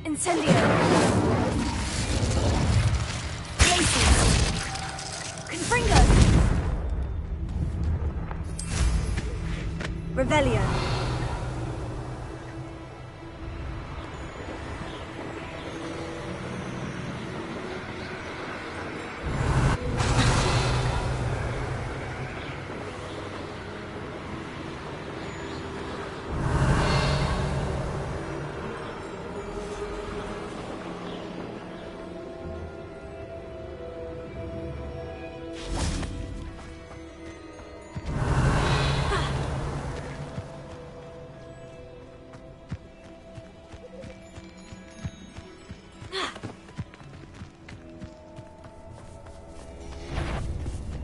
Incendio. Places. Confringo. Revelio.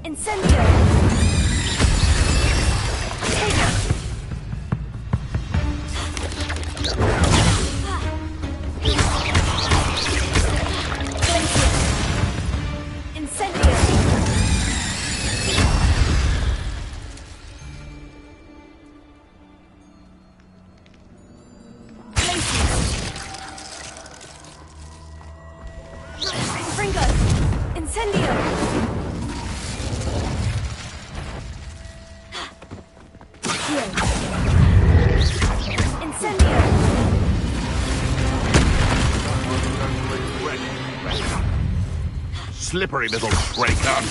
Incendio! Incendio! Confringo! Incendio! Slippery little breaker.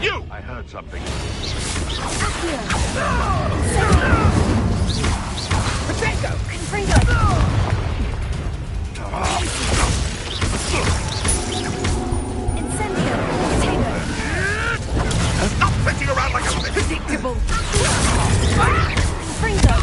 You! I heard something. Potato! Confringo! Stop fetching around like a predictable. Confringo!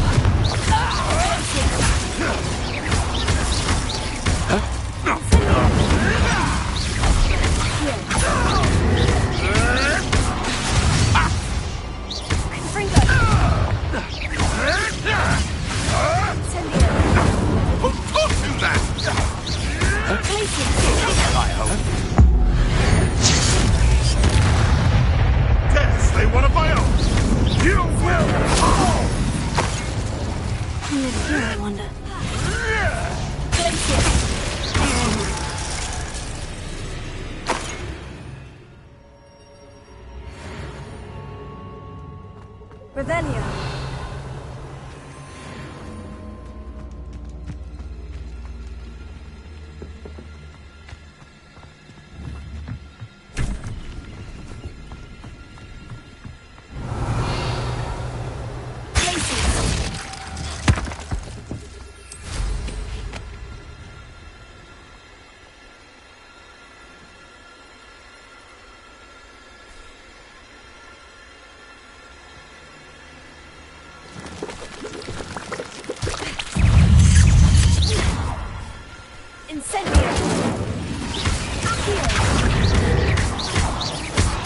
They want to fail! You will fall! Who lives here, I wonder? Revelio. Incendio!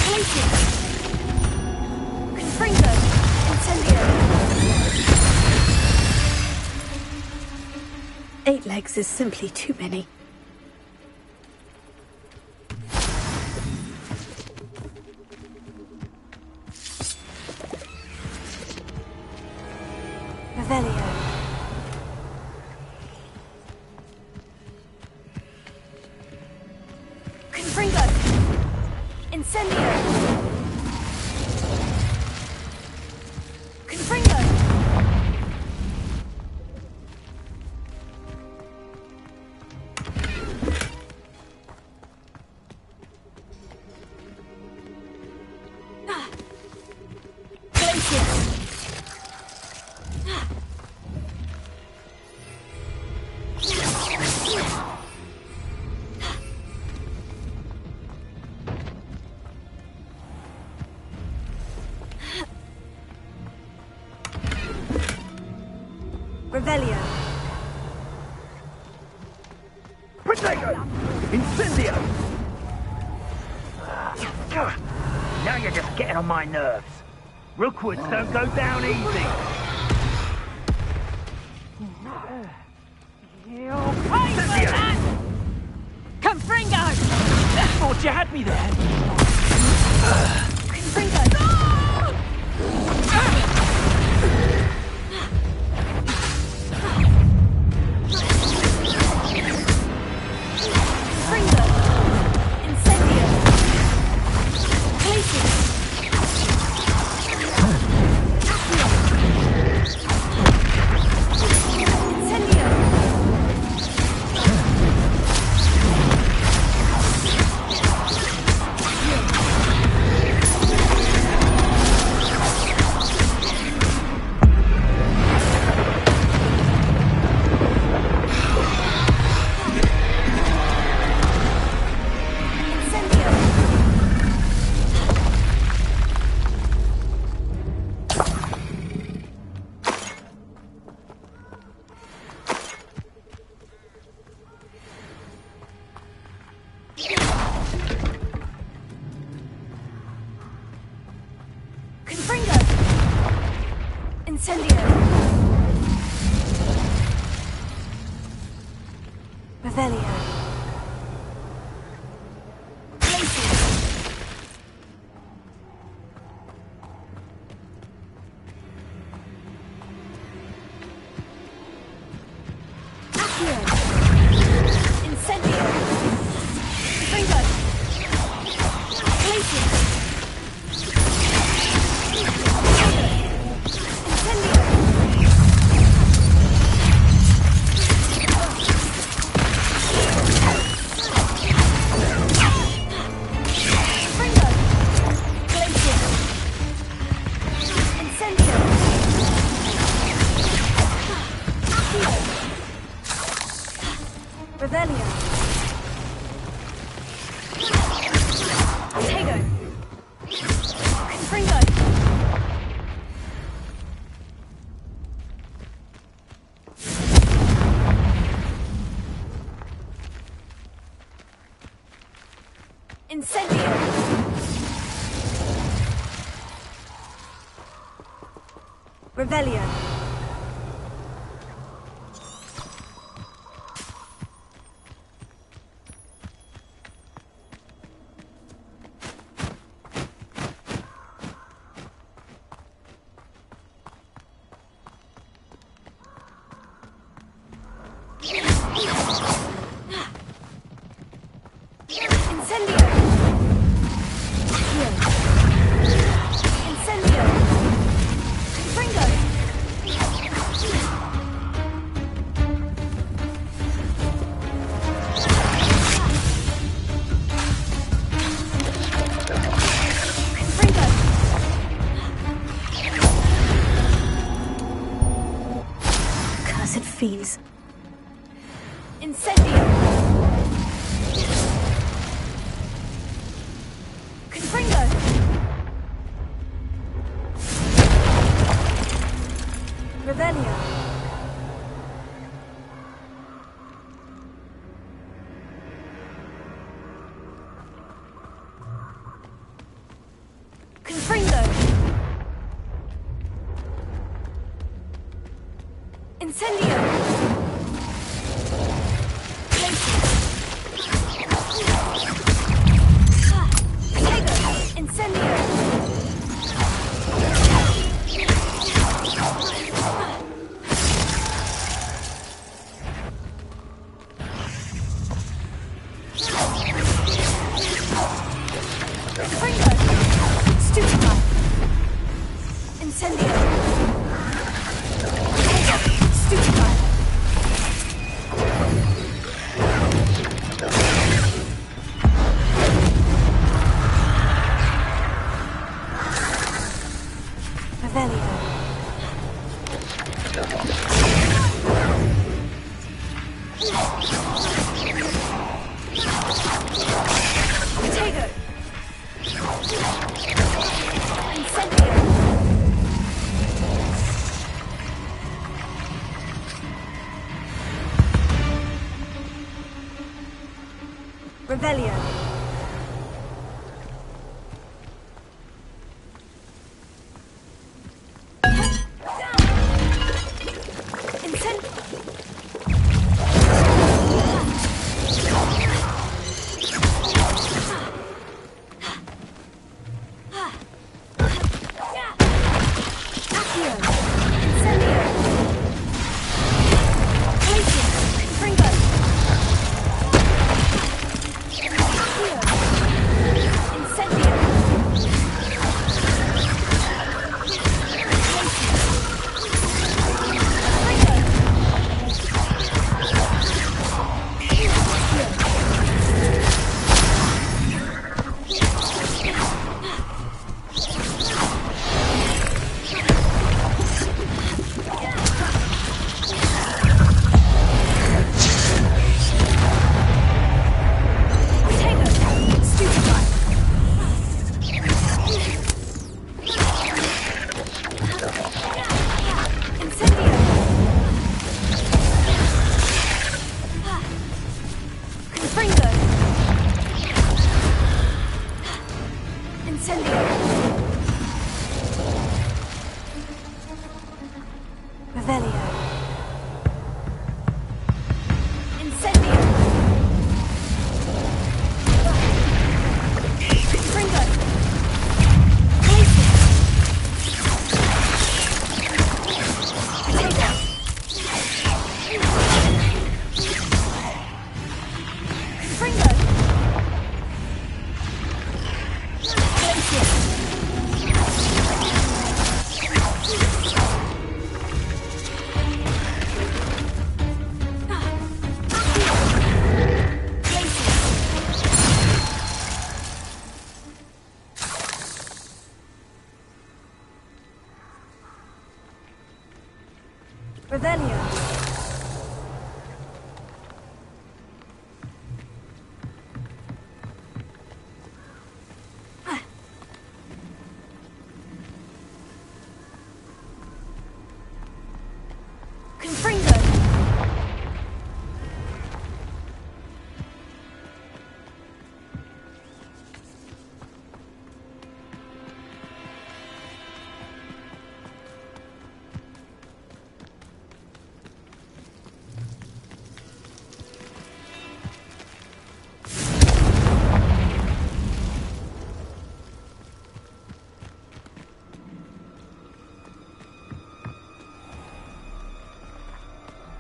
Places! Confringo! Incendio! 8 legs is simply too many. Revelio. Confringo! Incendio! Confringo! Places! Revelio. Potato! Incendio! Now you're just getting on my nerves. Rookwoods don't go down easy. Confringo! More Thought you had me there. Confringo! Confringo! Incendio! Glacius! Incendio! Confringo! Incendio! Revelio! Glacius! Accio! Incendio! Confringo! Glacius! Revelio. Tego. Confringo. Incendio. Revelio. Incendio! Incendio! Confringo! Confringo! Cursed fiends. Incendio! Confringo! Revelio! Confringo! Incendio! Incendio! Confringo! Stupefy! Incendio! Stupefy! Revelio. Tego. Incendio. Revelio. Revelio. Confringo.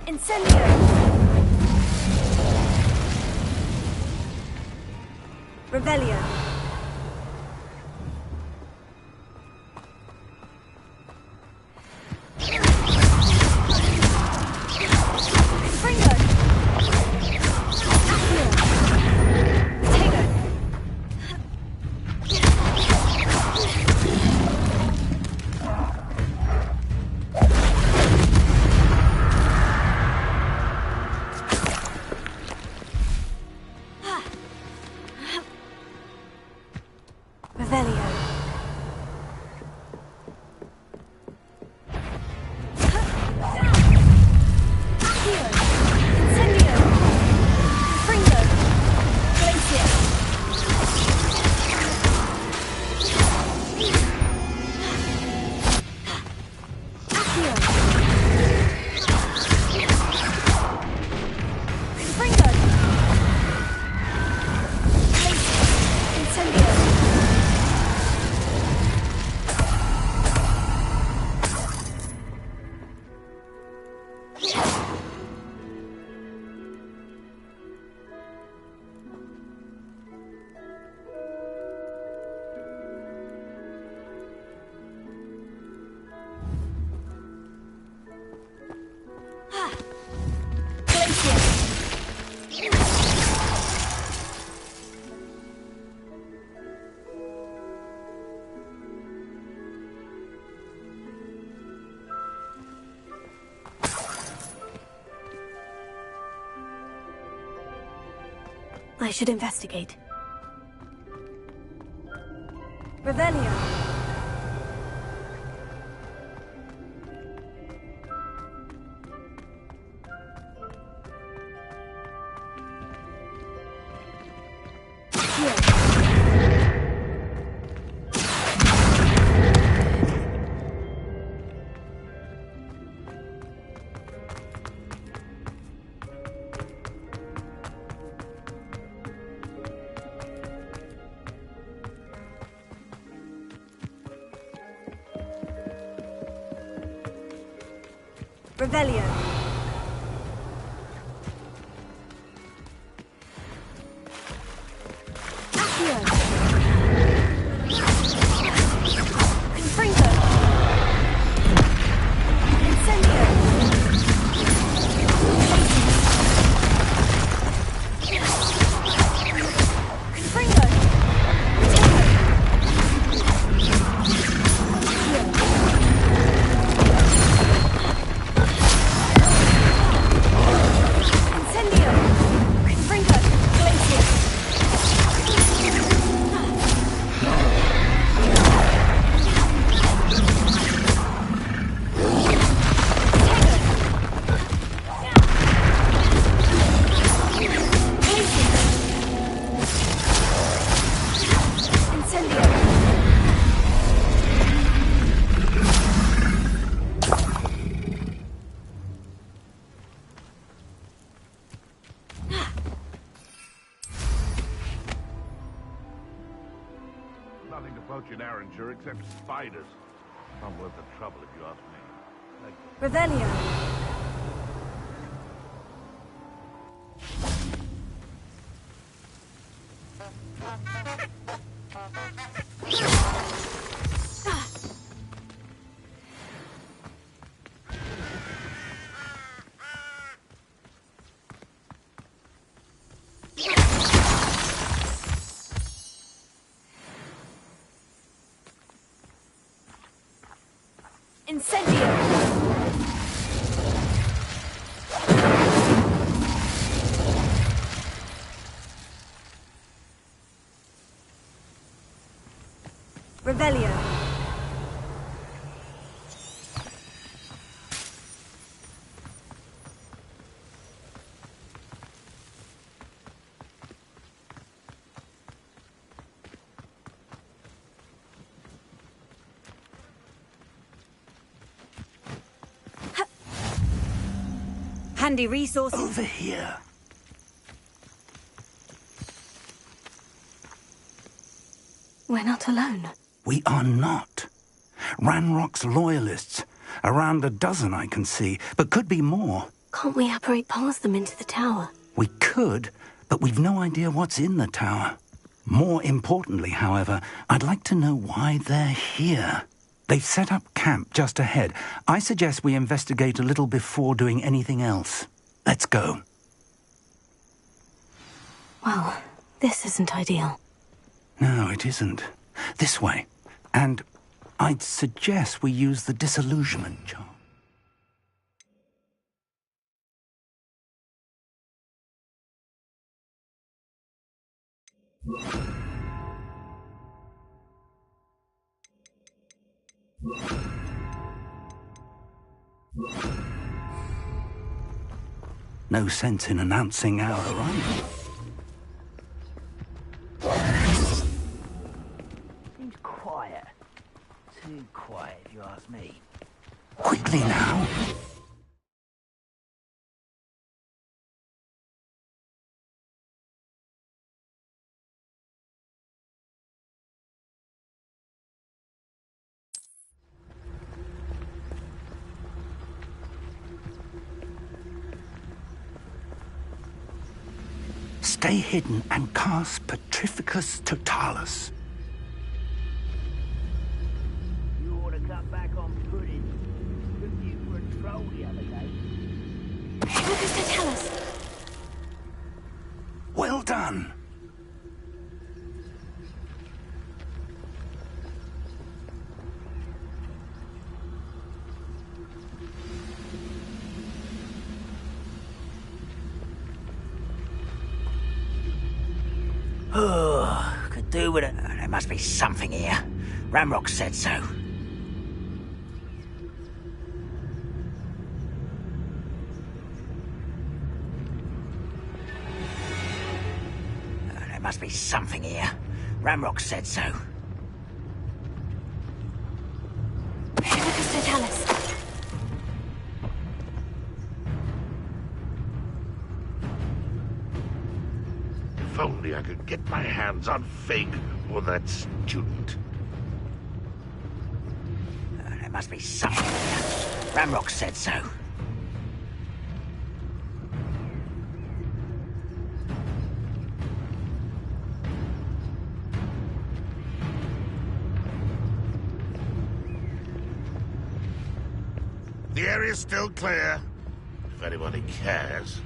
Incendio! Revelio. Confringo. Accio. Potato. Revelio. Accio. Incendio. Confringo. Glacier. Accio. Confringo. Glacier. Incendio. I should investigate. Revelio. Revelio. Accio. Confringo. Incendio. Confringo. Potato. Incendio. Confringo. Glacier. Nothing to poach in Arranger except spiders. Not worth the trouble if you ask me. Thank you. Revelio. Incendio! Revelio. Handy resources. Over here. We're not alone. We are not. Ranrock's loyalists. Around a dozen I can see, but could be more. Can't we apparate past them into the tower? We could, but we've no idea what's in the tower. More importantly, however, I'd like to know why they're here. They've set up camp just ahead. I suggest we investigate a little before doing anything else. Let's go. Well, this isn't ideal. No, it isn't. This way. And I'd suggest we use the disillusionment charm. No sense in announcing our arrival. Seems quiet. Too quiet, if you ask me. Quickly now. Stay hidden and cast Petrificus Totalis. You ought to cut back on pudding. Took you for a troll the other day. Focus to tell us. Well done. Oh, could do with it. There must be something here. Ramrock said so. There must be something here. Ramrock said so. Focus to tell us. If only I could get my hands on Fig or that student. There must be something here. Ramrock said so. The area's still clear, if anybody cares.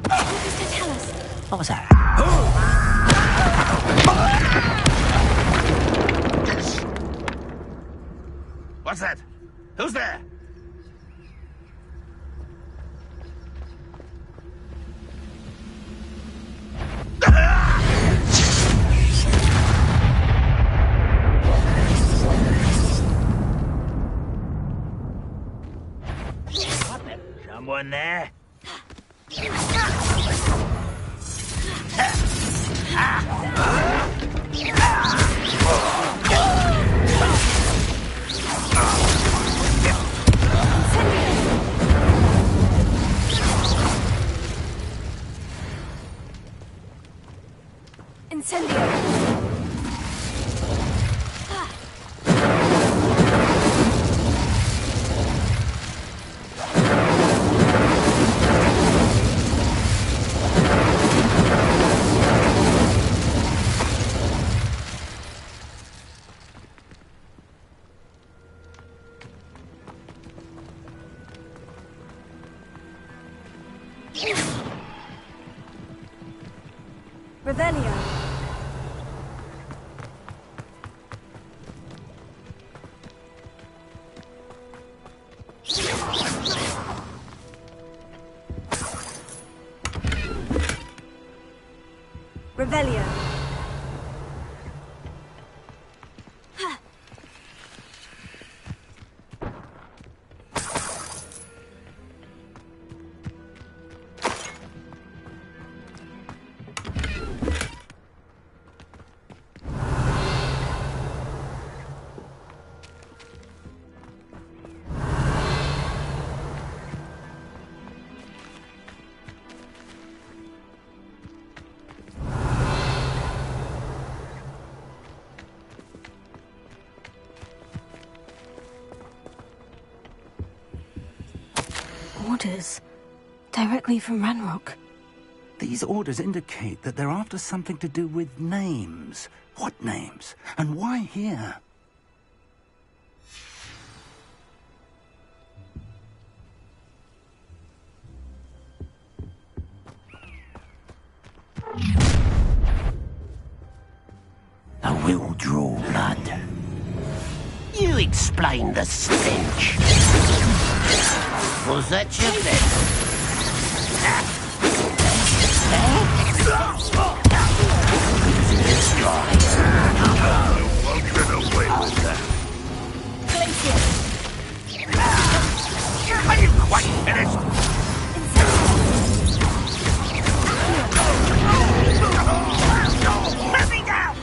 Focus to tell us. What was that? What's that? Who's there? Someone there? Incendio. Revelio. Revelio. Orders. Directly from Ranrock. These orders indicate that they're after something to do with names. What names? And why here? I will draw blood. You explain the stench. Was that your best? Won't get away with that. Are you quite finished? Let me down!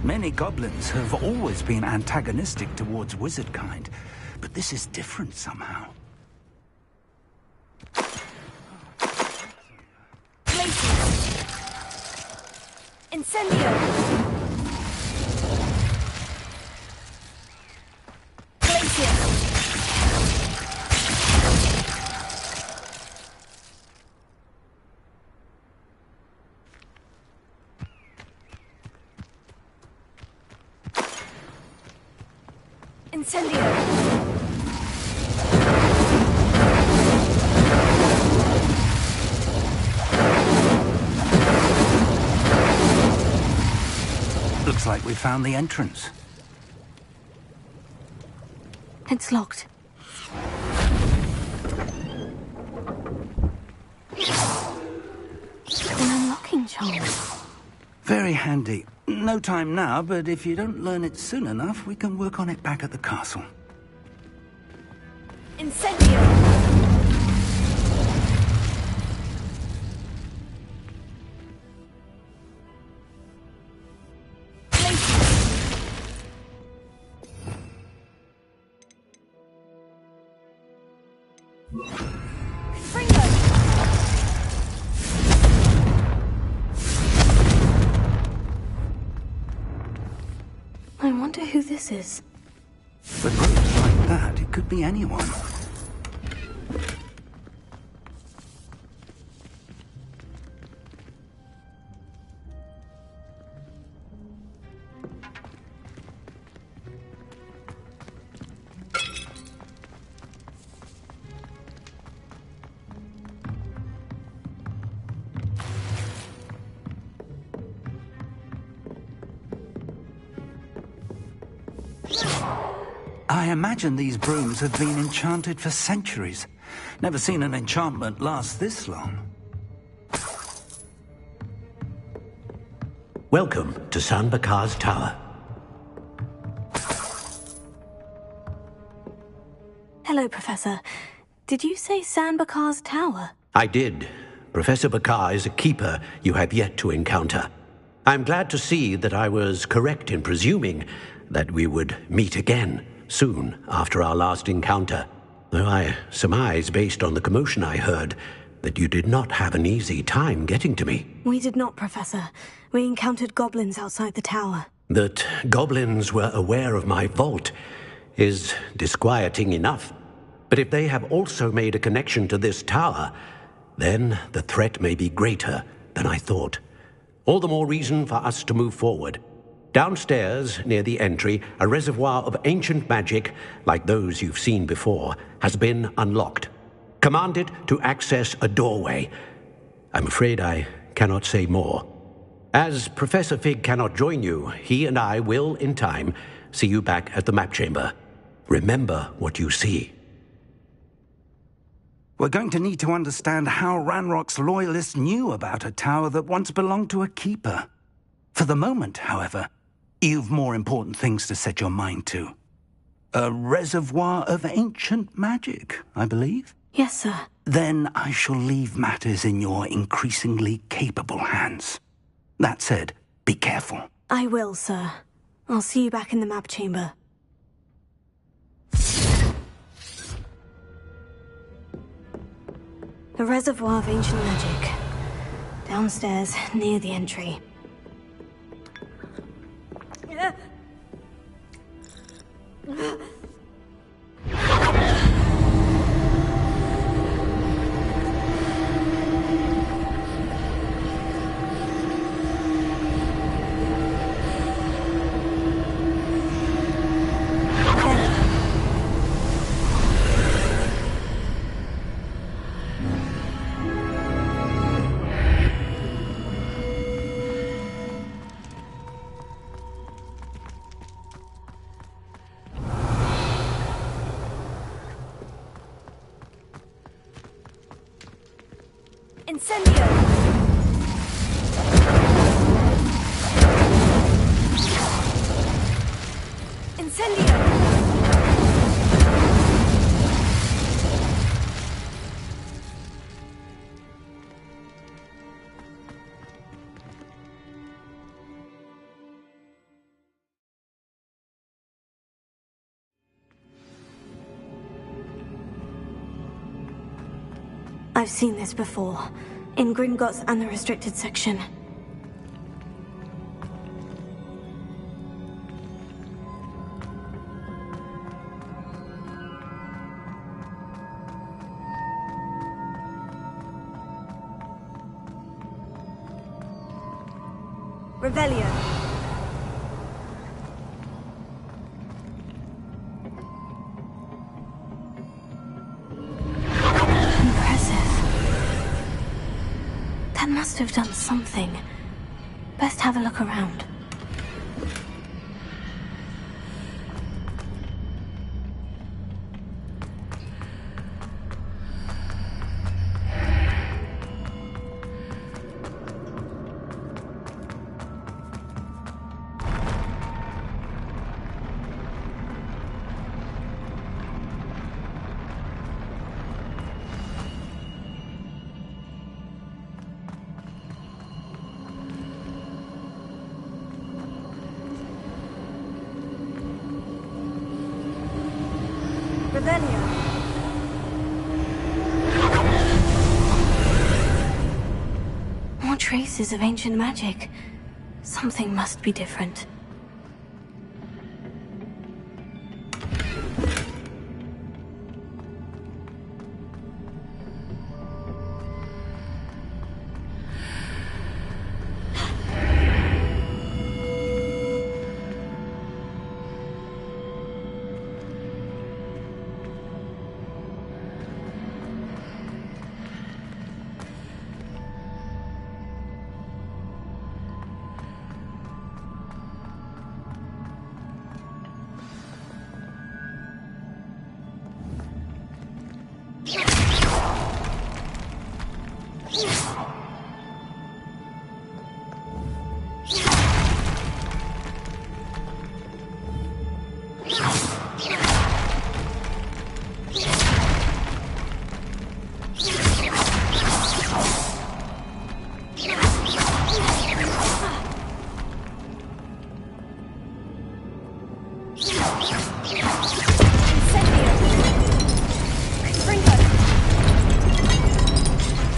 Many goblins have always been antagonistic towards wizard kind, but this is different somehow. Incendio! Incendio! Looks like we found the entrance. It's locked. An unlocking charm. Very handy. No time now, but if you don't learn it soon enough, we can work on it back at the castle. Incendio! I wonder who this is. With ropes like that, it could be anyone. I imagine these brooms have been enchanted for centuries. Never seen an enchantment last this long. Welcome to San Bakar's Tower. Hello, Professor. Did you say San Bakar's Tower? I did. Professor Bakar is a keeper you have yet to encounter. I'm glad to see that I was correct in presuming that we would meet again soon after our last encounter, though I surmise, based on the commotion I heard, that you did not have an easy time getting to me. We did not, Professor. We encountered goblins outside the tower. That goblins were aware of my vault is disquieting enough. But if they have also made a connection to this tower, then the threat may be greater than I thought. All the more reason for us to move forward. Downstairs, near the entry, a reservoir of ancient magic, like those you've seen before, has been unlocked. Command it to access a doorway. I'm afraid I cannot say more. As Professor Fig cannot join you, he and I will, in time, see you back at the map chamber. Remember what you see. We're going to need to understand how Ranrock's loyalists knew about a tower that once belonged to a keeper. For the moment, however, you've more important things to set your mind to. A reservoir of ancient magic, I believe? Yes, sir. Then I shall leave matters in your increasingly capable hands. That said, be careful. I will, sir. I'll see you back in the map chamber. A reservoir of ancient magic. Downstairs, near the entry. Incendio! Incendio! I've seen this before, in Gringotts and the restricted section. Revelio. That must have done something. Best have a look around. Revelio. More traces of ancient magic. Something must be different.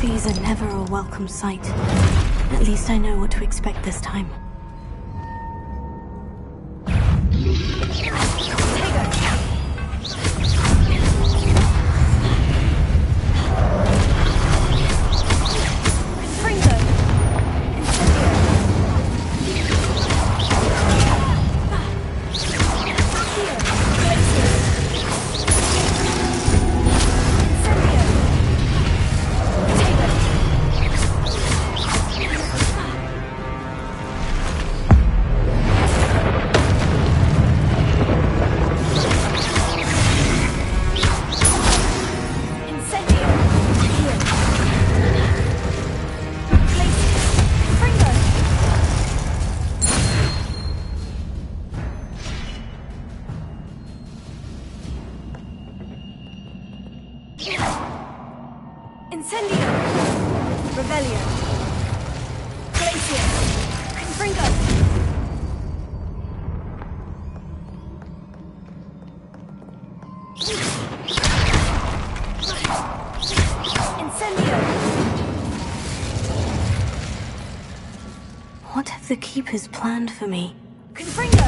These are never a welcome sight. At least I know what to expect this time. Incendio! Revelio! Glacius! Confringo! Incendio! What have the Keepers planned for me? Confringo!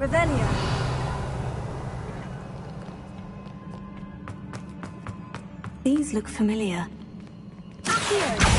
Revelio. These look familiar. Accio!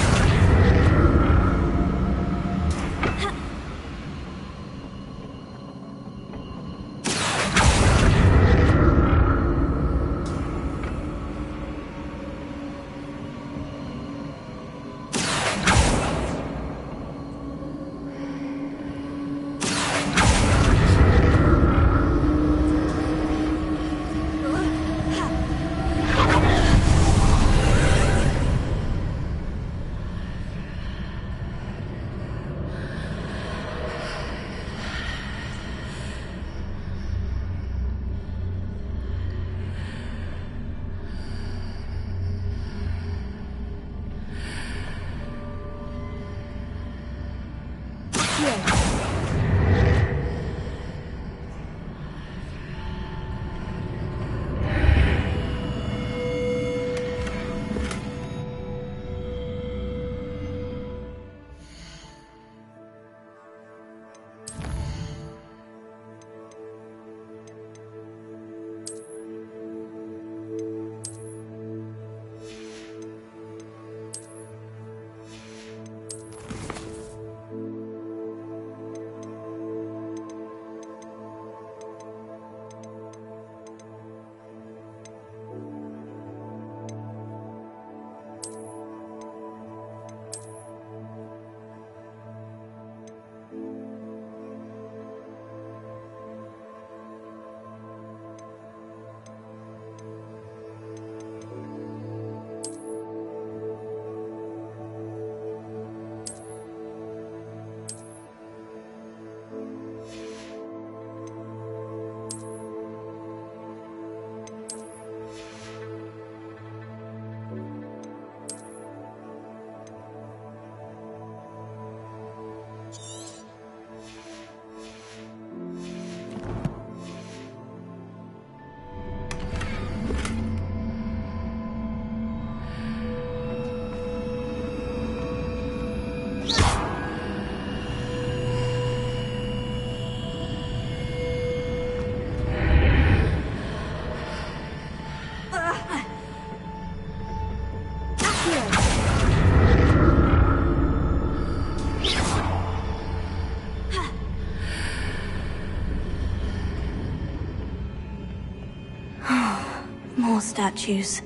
More statues.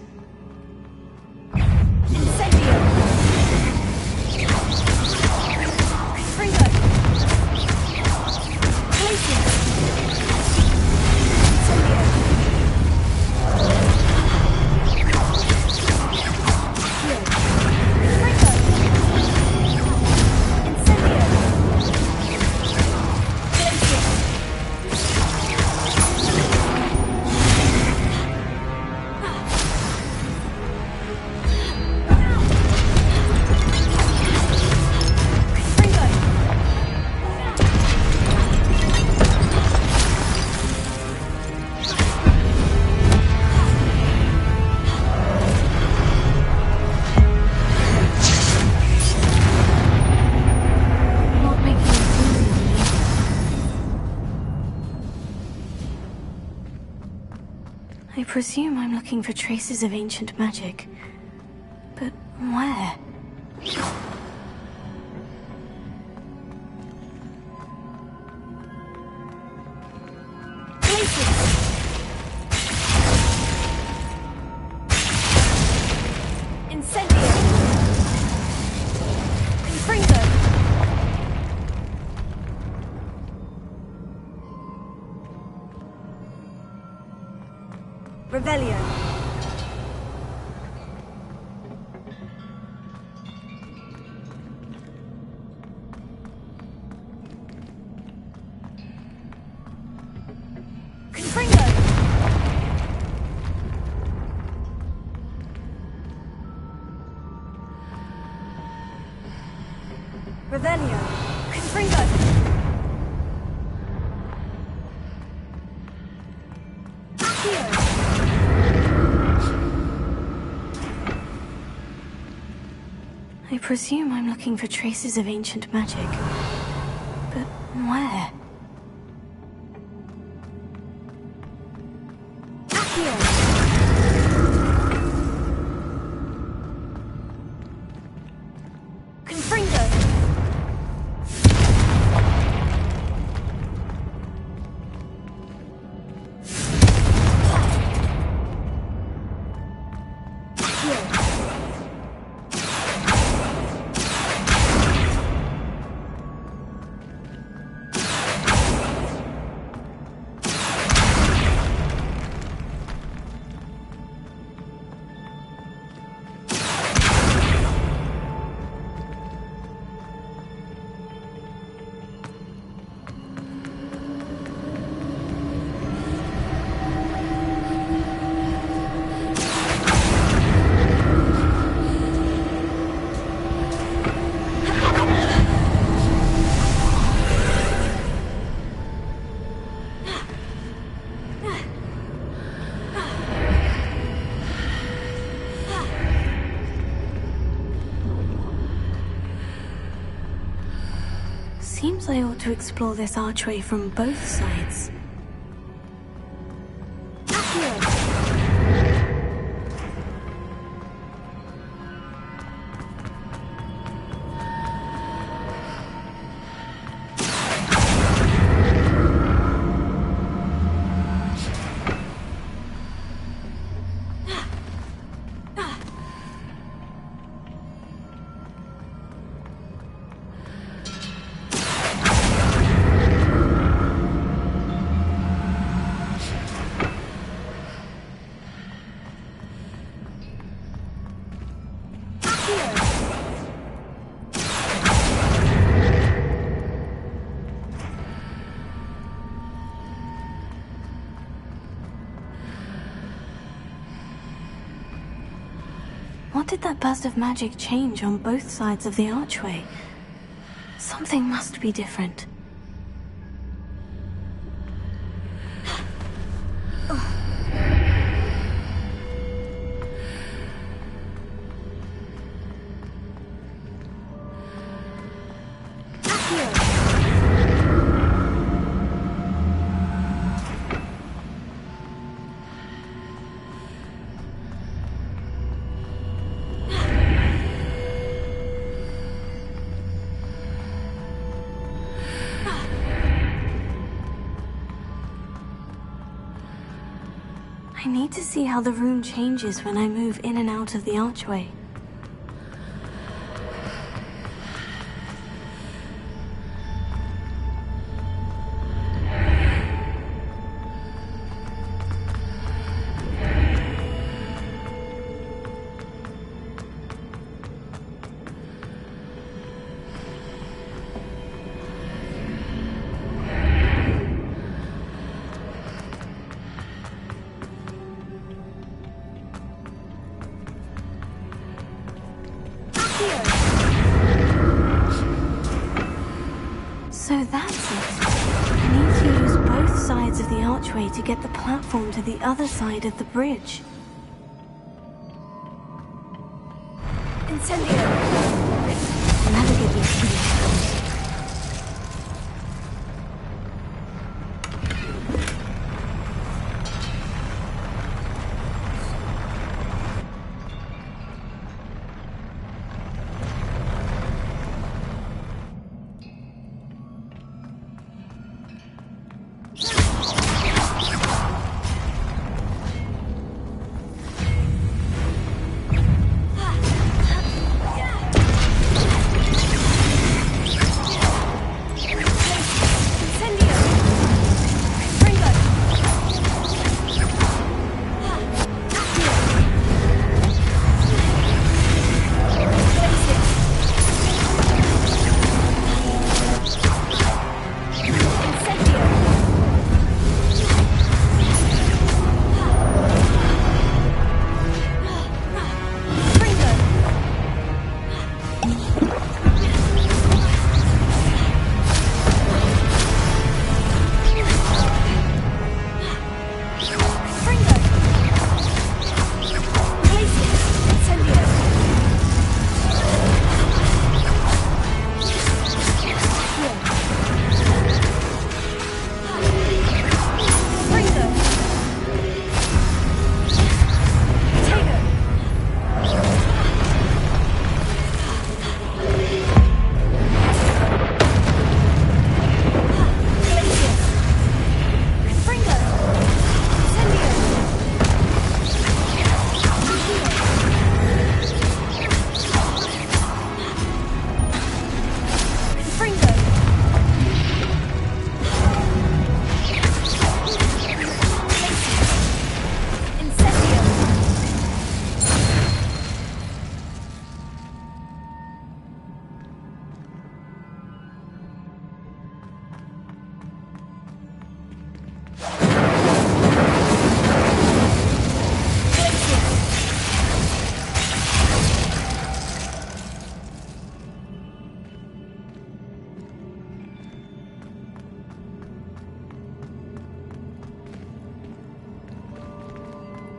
Incendio! Confringo! Glacius! Incendio! Accio! Confringo! Incendio! Glacius! I presume I'm looking for traces of ancient magic. But where? Incendio! Confringo! Revelio. Revelio. Confringo. Accio. I presume I'm looking for traces of ancient magic. But where? Accio. Confringo. Seems I ought to explore this archway from both sides. What did that burst of magic change on both sides of the archway? Something must be different. I need to see how the room changes when I move in and out of the archway. So that's it. I need to use both sides of the archway to get the platform to the other side of the bridge. Incendio! I'll never get used to this.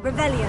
Revelio.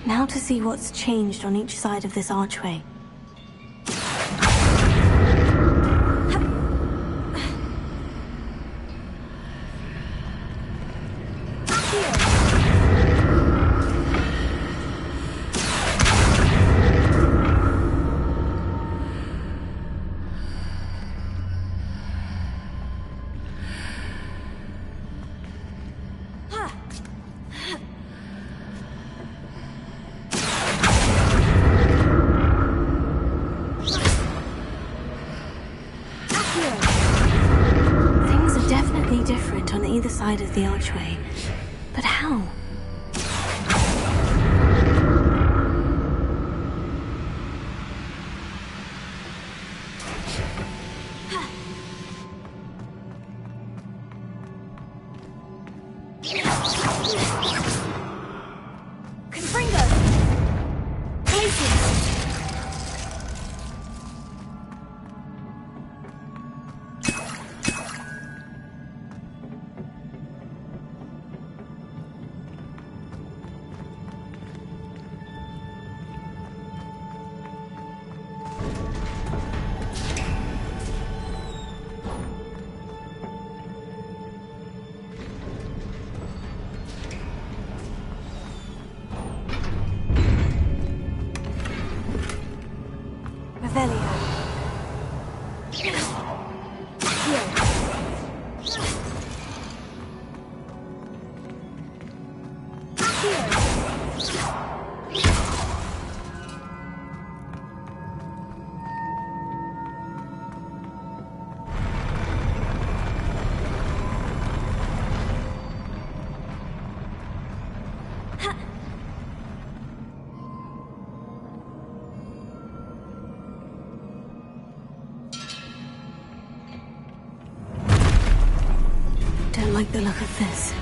Now to see what's changed on each side of this archway. Different on either side of the archway. But how? Confringo! Places! Don't like the look of this.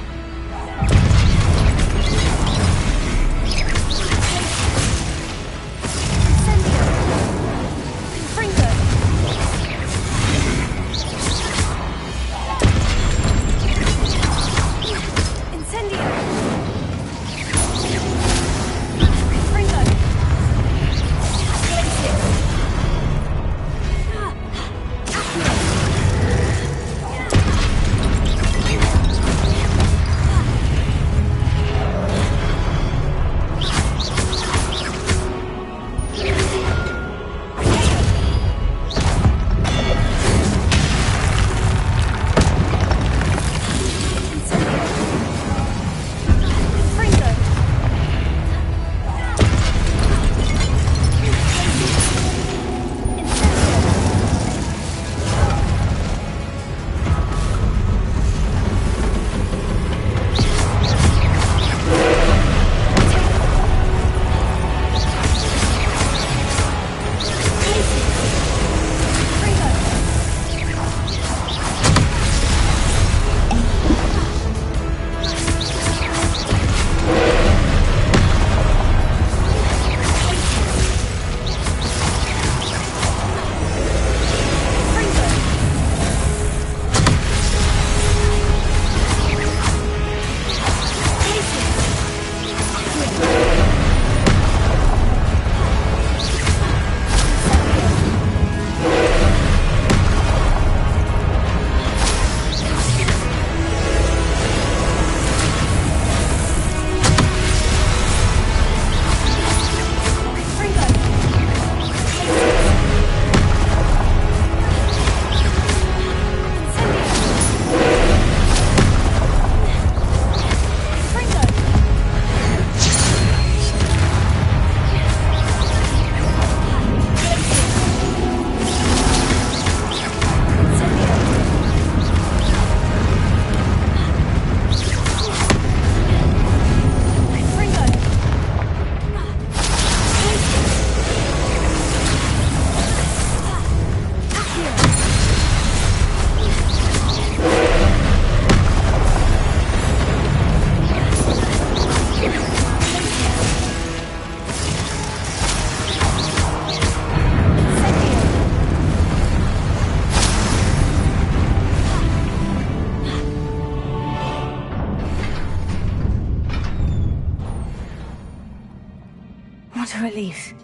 What a relief.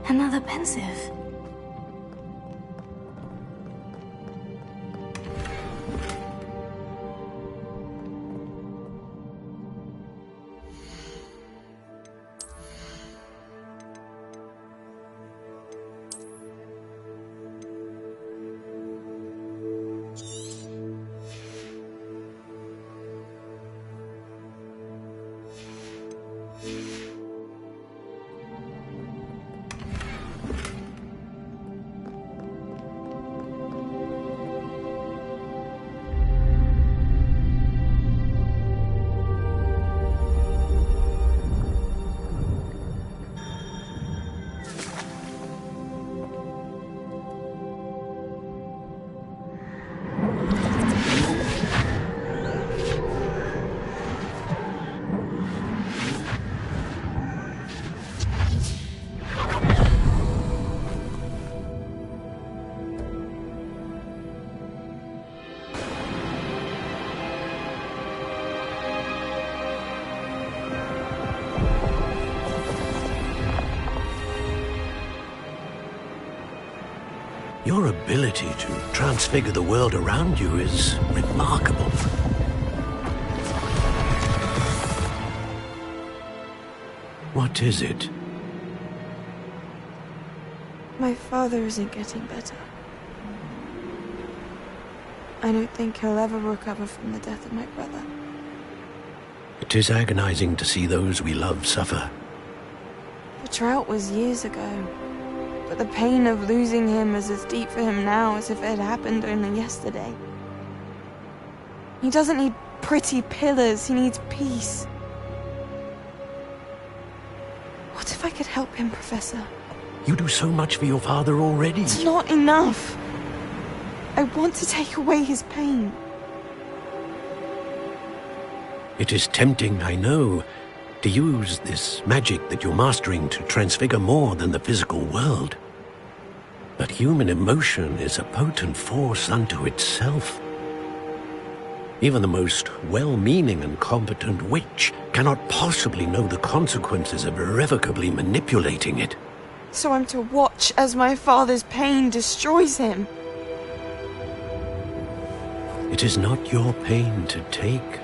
Another pensive. Your ability to transfigure the world around you is remarkable. What is it? My father isn't getting better. I don't think he'll ever recover from the death of my brother. It is agonizing to see those we love suffer. The drought was years ago, but the pain of losing him is as deep for him now as if it had happened only yesterday. He doesn't need pretty pillars, he needs peace. What if I could help him, Professor? You do so much for your father already. It's not enough. I want to take away his pain. It is tempting, I know, to use this magic that you're mastering to transfigure more than the physical world. But human emotion is a potent force unto itself. Even the most well-meaning and competent witch cannot possibly know the consequences of irrevocably manipulating it. So I'm to watch as my father's pain destroys him. It is not your pain to take.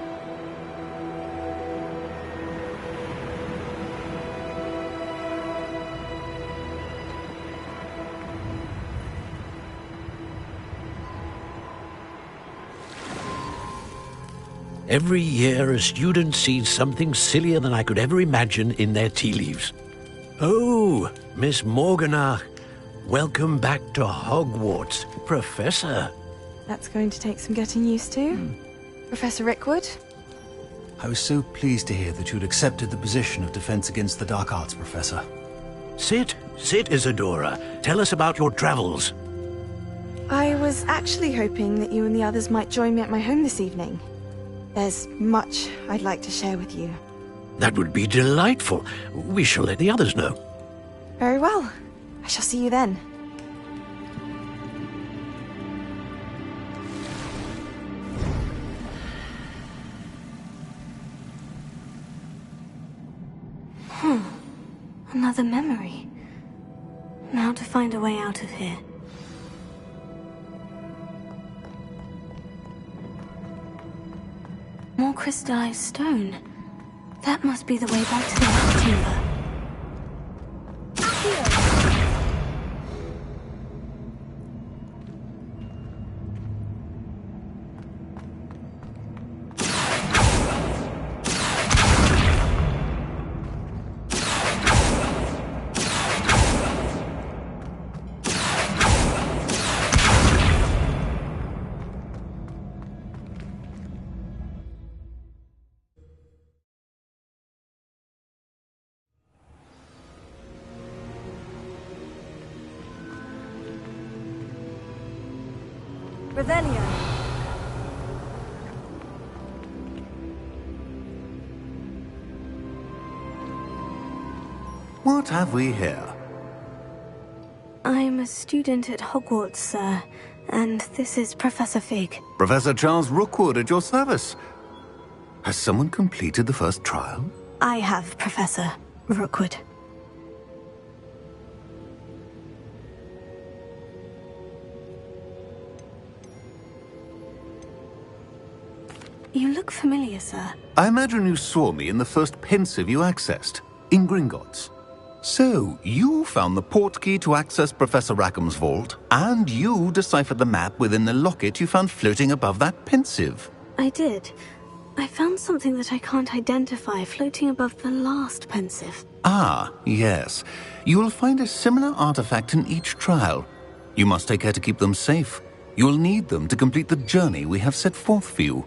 Every year, a student sees something sillier than I could ever imagine in their tea leaves. Oh, Miss Morganach, welcome back to Hogwarts, Professor. That's going to take some getting used to. Professor Rickwood? I was so pleased to hear that you'd accepted the position of Defense Against the Dark Arts, Professor. Sit, Isadora. Tell us about your travels. I was actually hoping that you and the others might join me at my home this evening. There's much I'd like to share with you. That would be delightful. We shall let the others know. Very well. I shall see you then. Another memory. Now to find a way out of here. More crystallized stone. That must be the way back to the lab chamber. What have we here? I'm a student at Hogwarts, sir, and this is Professor Fig. Professor Charles Rookwood at your service. Has someone completed the first trial? I have, Professor Rookwood. You look familiar, sir. I imagine you saw me in the first pensive you accessed, in Gringotts. So, you found the portkey to access Professor Rackham's vault, and you deciphered the map within the locket you found floating above that pensive. I did. I found something that I can't identify floating above the last pensive. Ah, yes. You will find a similar artifact in each trial. You must take care to keep them safe. You will need them to complete the journey we have set forth for you.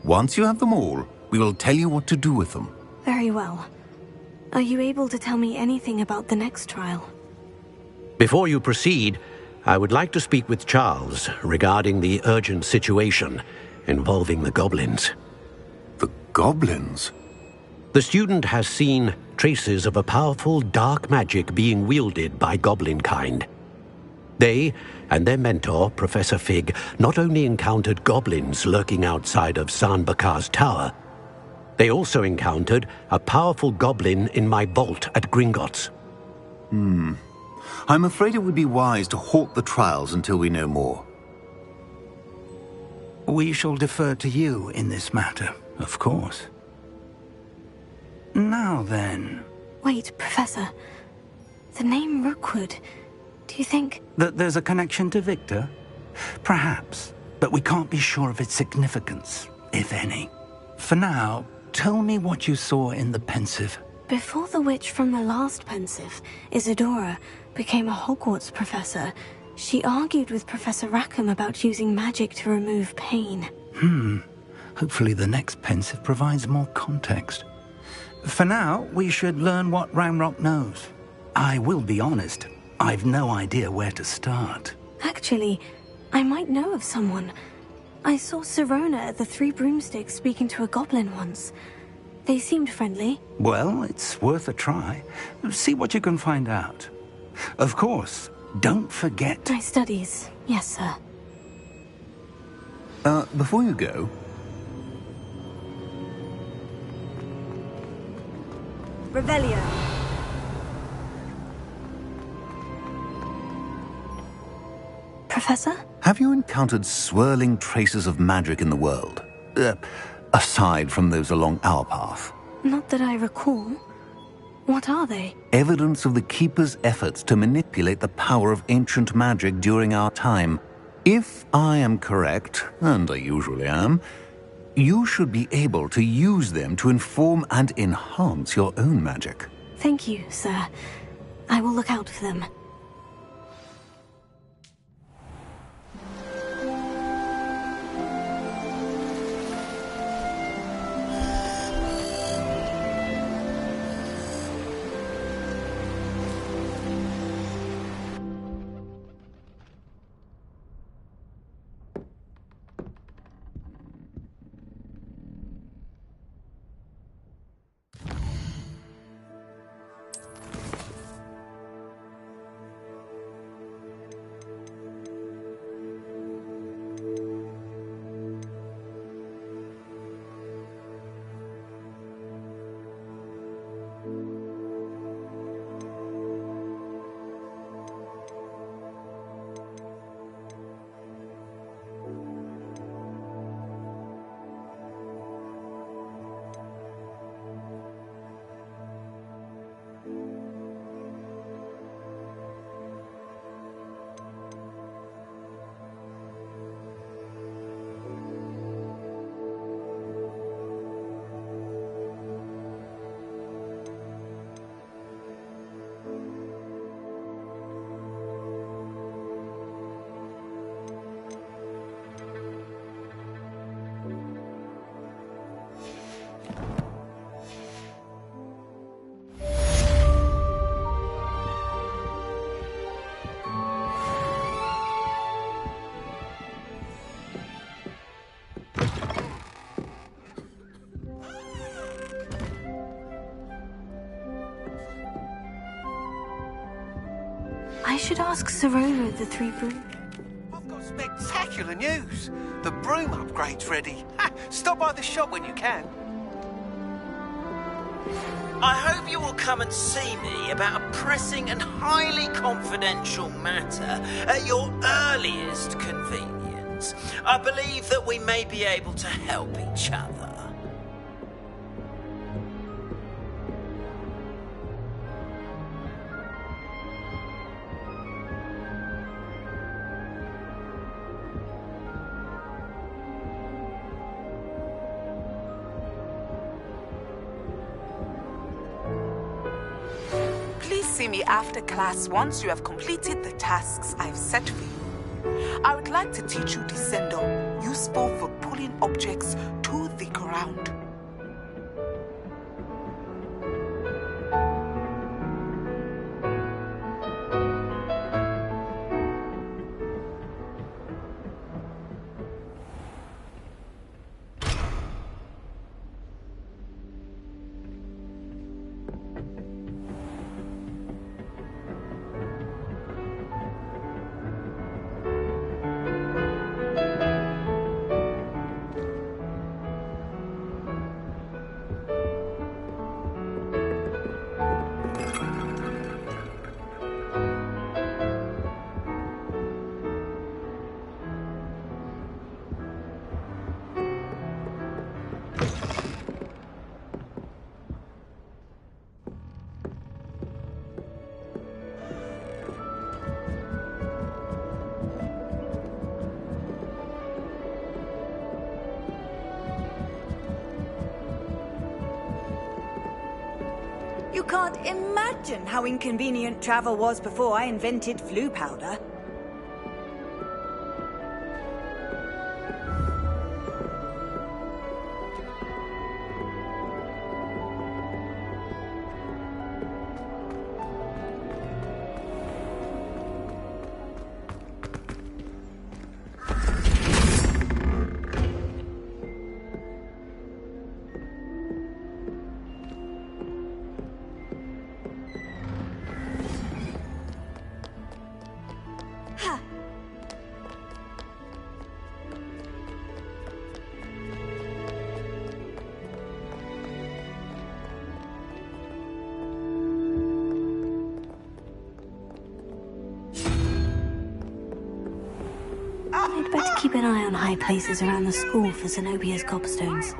Once you have them all, we will tell you what to do with them. Very well. Are you able to tell me anything about the next trial? Before you proceed, I would like to speak with Charles regarding the urgent situation involving the goblins. The goblins? The student has seen traces of a powerful dark magic being wielded by goblin kind. They and their mentor, Professor Fig, not only encountered goblins lurking outside of San Bakar's tower, they also encountered a powerful goblin in my vault at Gringotts. I'm afraid it would be wise to halt the trials until we know more. We shall defer to you in this matter, of course. Now then... Wait, Professor. The name Rookwood. Do you think... That there's a connection to Victor? Perhaps, but we can't be sure of its significance, if any. For now, tell me what you saw in the pensive. Before the witch from the last pensive, Isadora, became a Hogwarts professor, she argued with Professor Rackham about using magic to remove pain. Hopefully the next pensive provides more context. For now, we should learn what Ramrock knows. I will be honest, I've no idea where to start. Actually, I might know of someone. I saw Sirona at the Three Broomsticks speaking to a goblin once. They seemed friendly. Well, it's worth a try. See what you can find out. Of course, don't forget... My studies, yes, sir. Before you go... Revelio. Professor? Have you encountered swirling traces of magic in the world? Aside from those along our path. Not that I recall. What are they? Evidence of the Keeper's efforts to manipulate the power of ancient magic during our time. If I am correct, and I usually am, you should be able to use them to inform and enhance your own magic. Thank you, sir. I will look out for them. I should ask Sorora the Three Broom. I've got spectacular news. The broom upgrade's ready. Ha! Stop by the shop when you can. I hope you will come and see me about a pressing and highly confidential matter at your earliest convenience. I believe that we may be able to help each other. See me after class once you have completed the tasks I've set for you. I would like to teach you Descendo, useful for pulling objects to the ground. You can't imagine how inconvenient travel was before I invented flu powder. I'd better keep an eye on high places around the school for Zenobia's gobstones.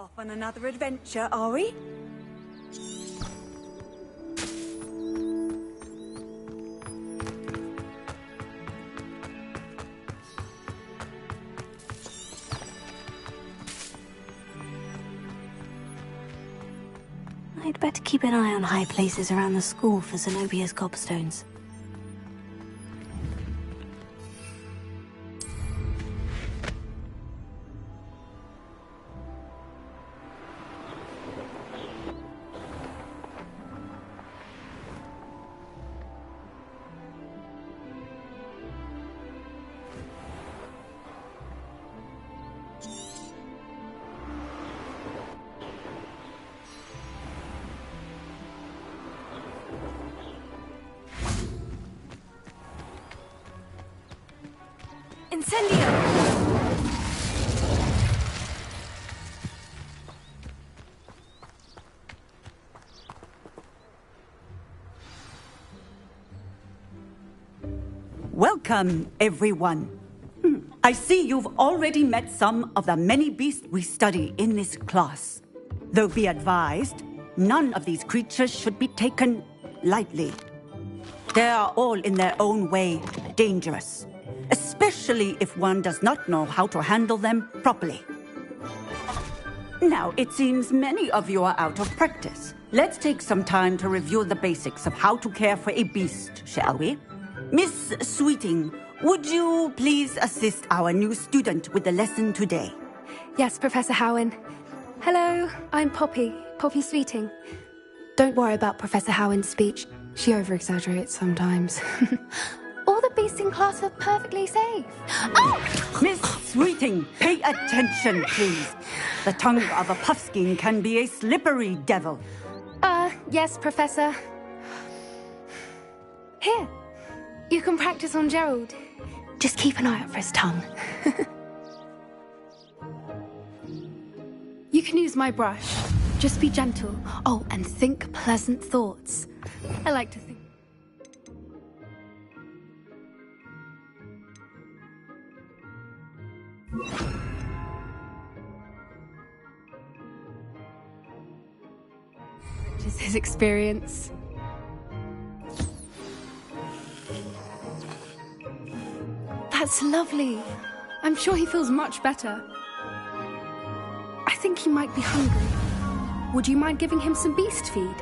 Off on another adventure, are we? I'd better keep an eye on high places around the school for Zenobia's gobstones. Incendio! Welcome, everyone. I see you've already met some of the many beasts we study in this class. Though be advised, none of these creatures should be taken lightly. They are all in their own way dangerous, especially if one does not know how to handle them properly. Now, it seems many of you are out of practice. Let's take some time to review the basics of how to care for a beast, shall we? Miss Sweeting, would you please assist our new student with the lesson today? Yes, Professor Howen. Hello, I'm Poppy Sweeting. Don't worry about Professor Howen's speech. She over-exaggerates sometimes. All the beasts in class are perfectly safe. Oh! Miss Sweeting, pay attention, please. The tongue of a puffskein can be a slippery devil. Yes, Professor. Here, you can practice on Gerald. Just keep an eye out for his tongue. You can use my brush. Just be gentle. Oh, and think pleasant thoughts. I like to think. Just his experience. That's lovely. I'm sure he feels much better. I think he might be hungry. Would you mind giving him some beast feed?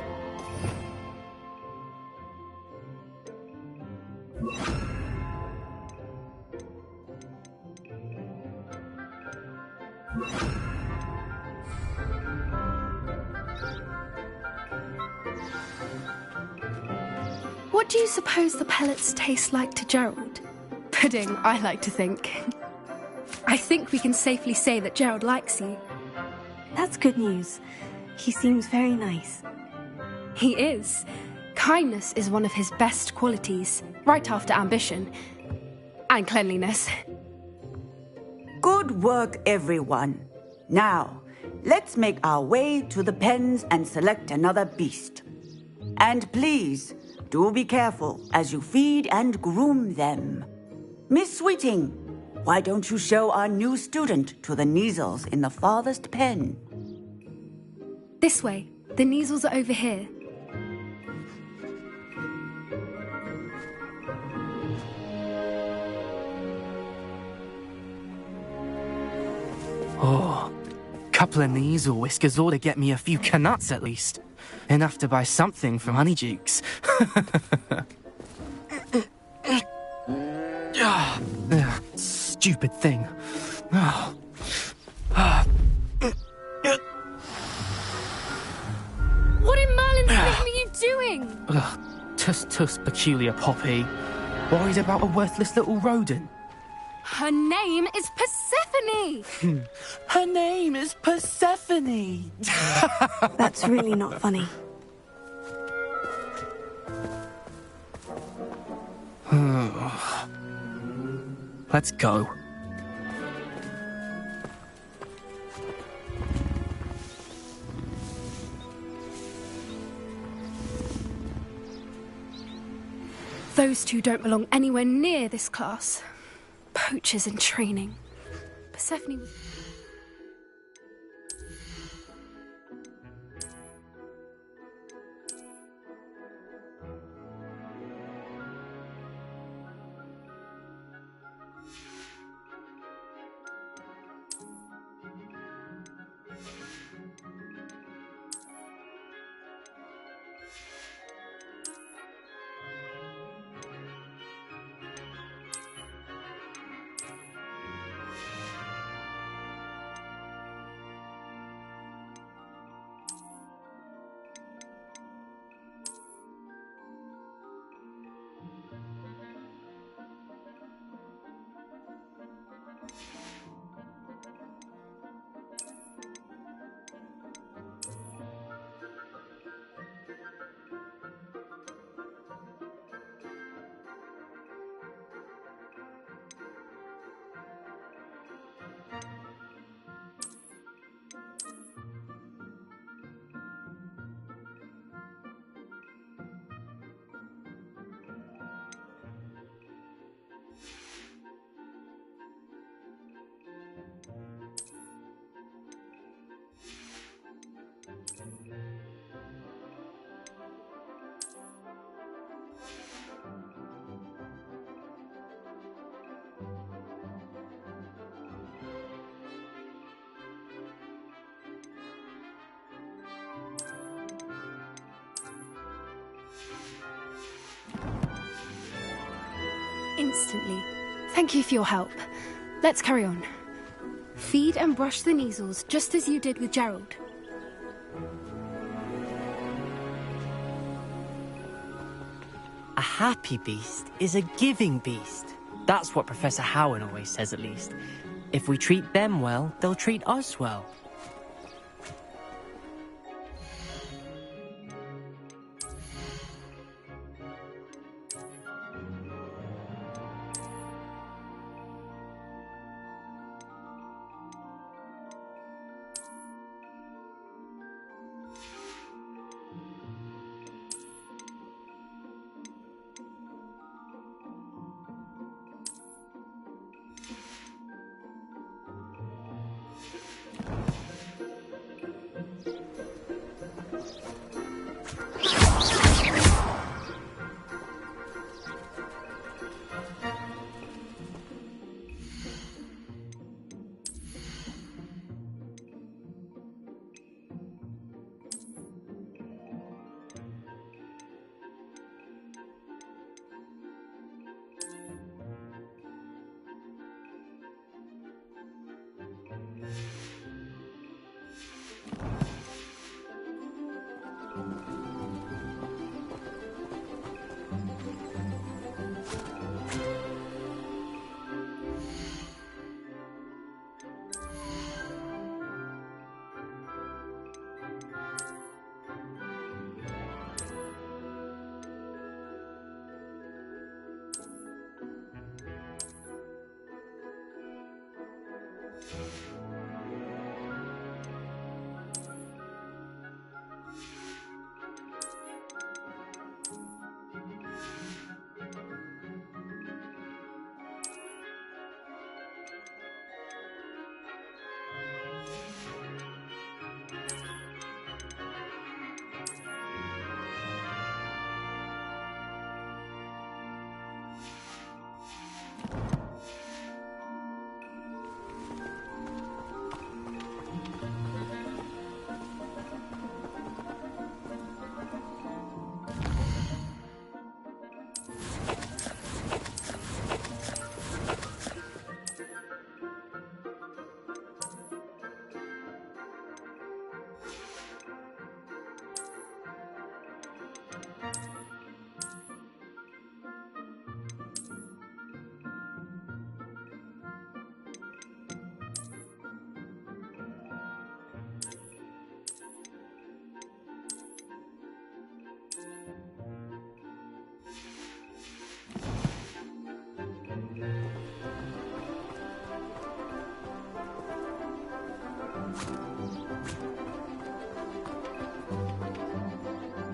What do you suppose the pellets taste like to Gerald? Pudding, I like to think. I think we can safely say that Gerald likes you. That's good news. He seems very nice. He is. Kindness is one of his best qualities, right after ambition. And cleanliness. Good work, everyone. Now, let's make our way to the pens and select another beast. And please, do be careful as you feed and groom them. Miss Sweeting, why don't you show our new student to the Neasels in the farthest pen? This way. The Neasels are over here. Oh, couple of Neasel whiskers ought to get me a few canuts at least. Enough to buy something from Honeydukes. Stupid thing. What in Merlin's name are you doing? Tuss, peculiar Poppy. Worried about a worthless little rodent. Her name is Persephone! Her name is Persephone! That's really not funny. Let's go. Those two don't belong anywhere near this class. Poachers in training. Persephone was... instantly. Thank you for your help. Let's carry on. Feed and brush the Neasels just as you did with Gerald. A happy beast is a giving beast. That's what Professor Howen always says, at least. If we treat them well, they'll treat us well.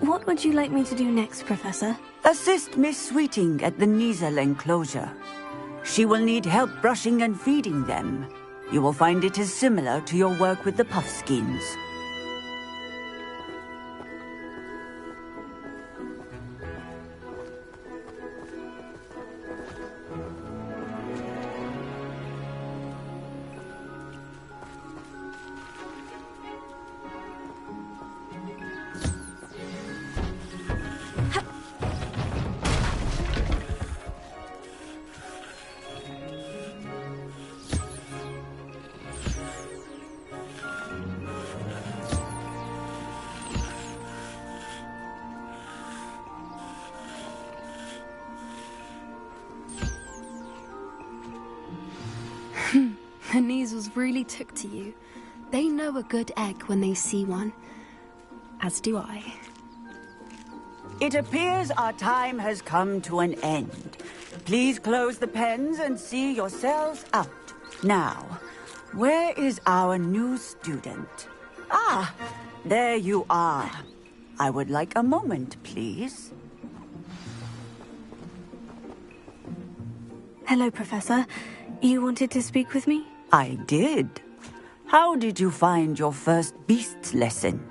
What would you like me to do next, Professor? Assist Miss Sweeting at the Neasel enclosure. She will need help brushing and feeding them. You will find it is similar to your work with the Puffskins. The Neasels really took to you. They know a good egg when they see one. As do I. It appears our time has come to an end. Please close the pens and see yourselves out. Now, where is our new student? Ah, there you are. I would like a moment, please. Hello, Professor. You wanted to speak with me? I did. How did you find your first beasts lesson?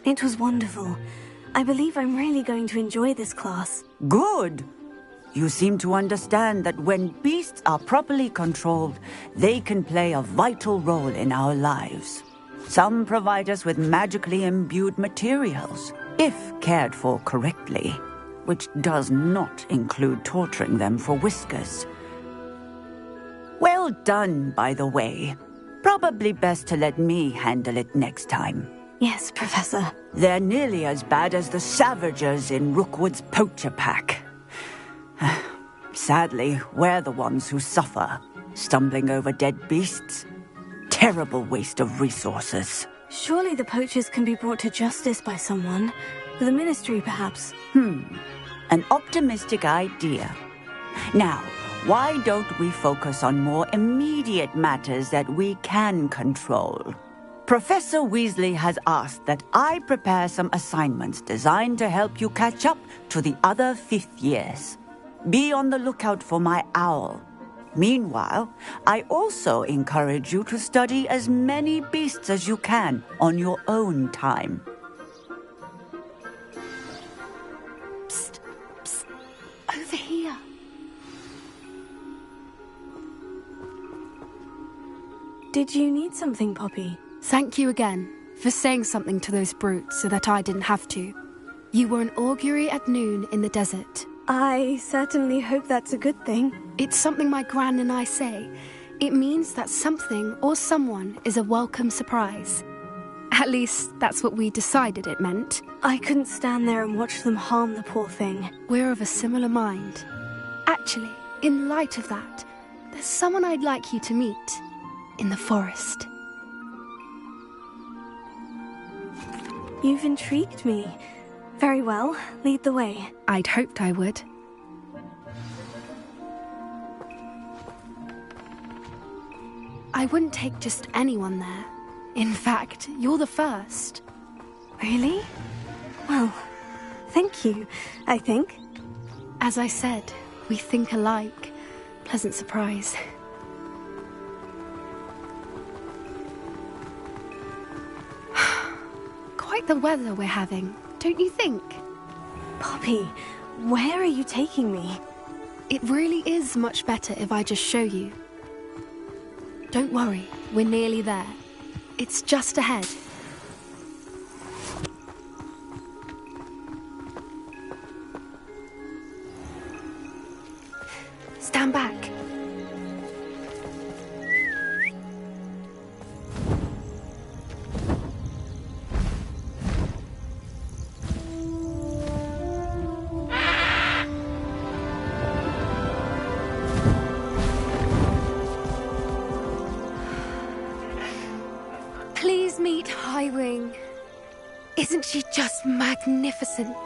It was wonderful. I believe I'm really going to enjoy this class. Good. You seem to understand that when beasts are properly controlled, they can play a vital role in our lives. Some provide us with magically imbued materials, if cared for correctly. which does not include torturing them for whiskers. Well done, by the way. Probably best to let me handle it next time. Yes, Professor. They're nearly as bad as the Savagers in Rookwood's poacher pack. Sadly, we're the ones who suffer, stumbling over dead beasts. Terrible waste of resources. Surely the poachers can be brought to justice by someone. The Ministry, perhaps. An optimistic idea. Now, why don't we focus on more immediate matters that we can control? Professor Weasley has asked that I prepare some assignments designed to help you catch up to the other 5th years. Be on the lookout for my owl. Meanwhile, I also encourage you to study as many beasts as you can on your own time. Psst, psst. Over here. Did you need something, Poppy? Thank you again for saying something to those brutes so that I didn't have to. You were an augury at noon in the desert. I certainly hope that's a good thing. It's something my gran and I say. It means that something or someone is a welcome surprise. At least, that's what we decided it meant. I couldn't stand there and watch them harm the poor thing. We're of a similar mind. Actually, in light of that, there's someone I'd like you to meet. In the forest. You've intrigued me. Very well, lead the way. I'd hoped I would. I wouldn't take just anyone there. In fact, you're the first. Really? Well, thank you, I think. As I said, we think alike. Pleasant surprise. Quite the weather we're having, don't you think? Poppy, where are you taking me? It really is much better if I just show you. Don't worry, we're nearly there. It's just ahead. Stand back. Please meet Highwing. Isn't she just magnificent?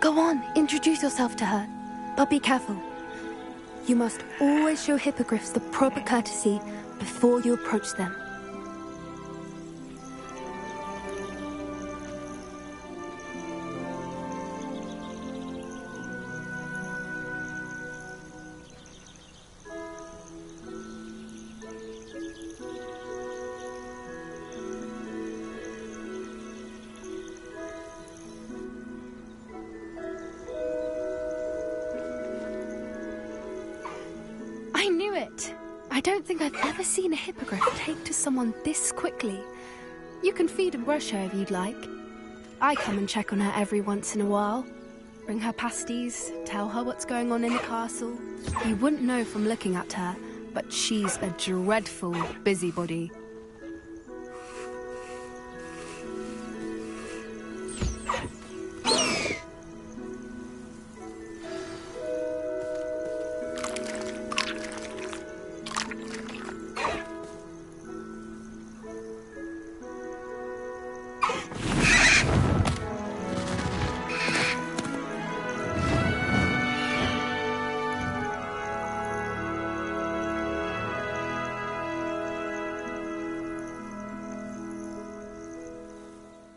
Go on, introduce yourself to her. But be careful. You must always show hippogriffs the proper courtesy before you approach them. I knew it! I don't think I've ever seen a hippogriff take to someone this quickly. You can feed and brush her if you'd like. I come and check on her every once in a while. Bring her pasties, tell her what's going on in the castle. You wouldn't know from looking at her, but she's a dreadful busybody.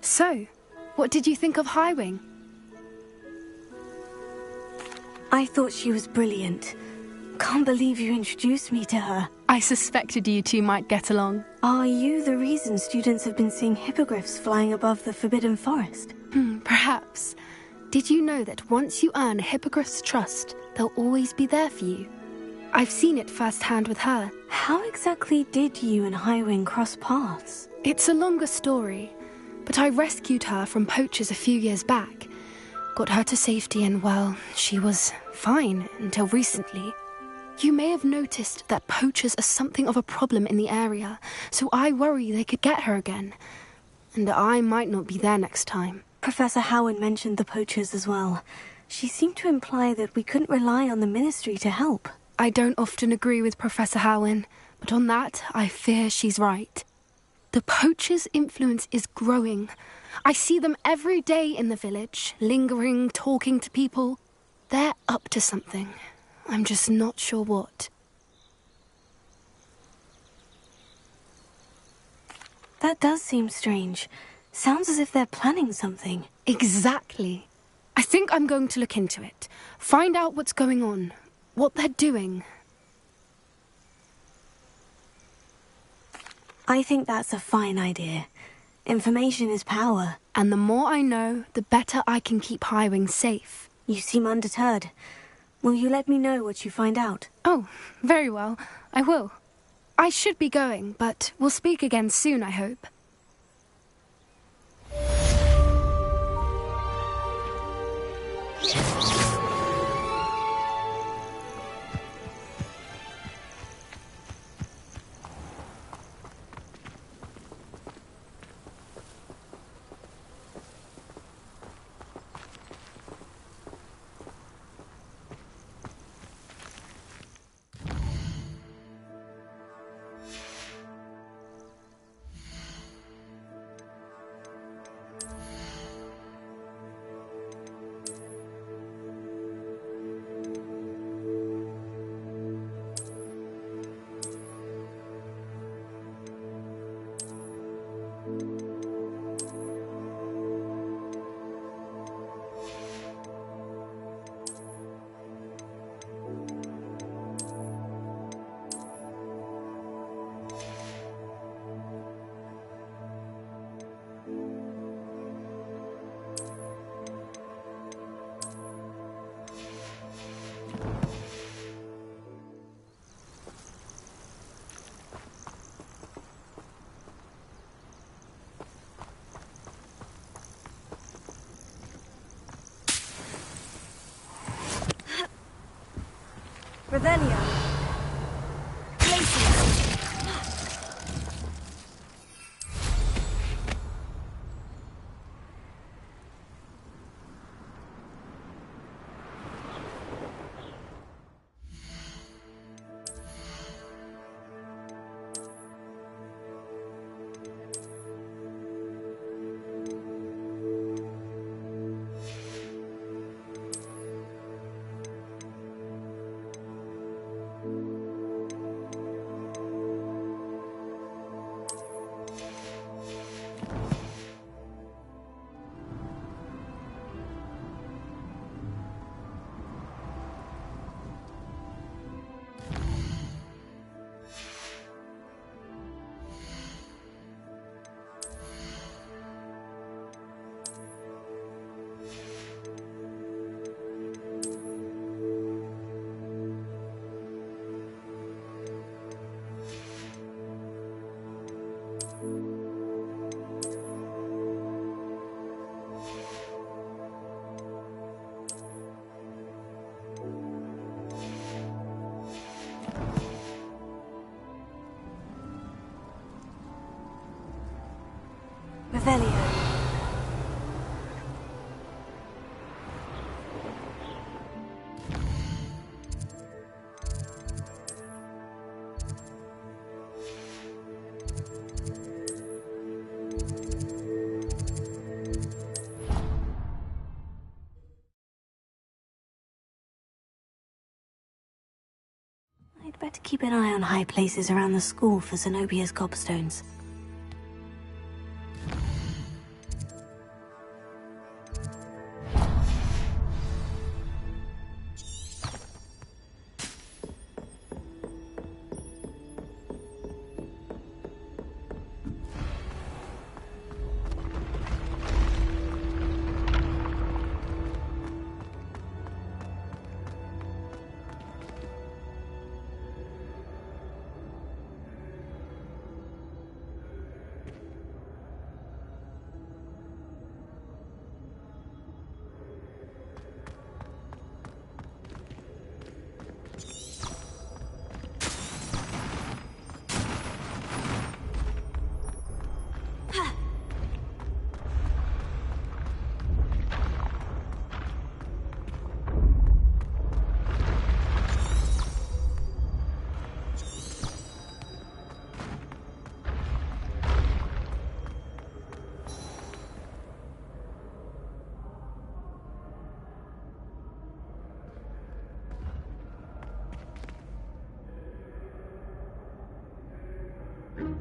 So, what did you think of Highwing? I thought she was brilliant. Can't believe you introduced me to her. I suspected you two might get along. Are you the reason students have been seeing hippogriffs flying above the Forbidden Forest? Perhaps. Did you know that once you earn a hippogriff's trust, they'll always be there for you? I've seen it firsthand with her. How exactly did you and Highwing cross paths? It's a longer story, but I rescued her from poachers a few years back. got her to safety and, well, she was fine until recently. You may have noticed that poachers are something of a problem in the area, so I worry they could get her again. And I might not be there next time. Professor Howin mentioned the poachers as well. She seemed to imply that we couldn't rely on the Ministry to help. I don't often agree with Professor Howin, but on that, I fear she's right. The poachers' influence is growing. I see them every day in the village, lingering, talking to people. They're up to something. I'm just not sure what. That does seem strange. Sounds as if they're planning something. Exactly. I think I'm going to look into it. Find out what's going on. What they're doing. I think that's a fine idea. Information is power. And the more I know, the better I can keep Highwing safe. You seem undeterred. Will you let me know what you find out? Oh, very well. I will. I should be going, but we'll speak again soon, I hope. Revelio. Revelio. I'd better keep an eye on high places around the school for Zenobia's gobstones.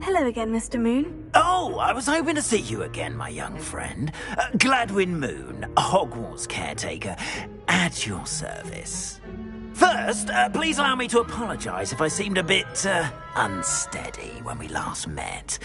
Hello again, Mr. Moon. Oh, I was hoping to see you again, my young friend. Gladwin Moon, Hogwarts caretaker, at your service. First, please allow me to apologise if I seemed a bit, unsteady when we last met.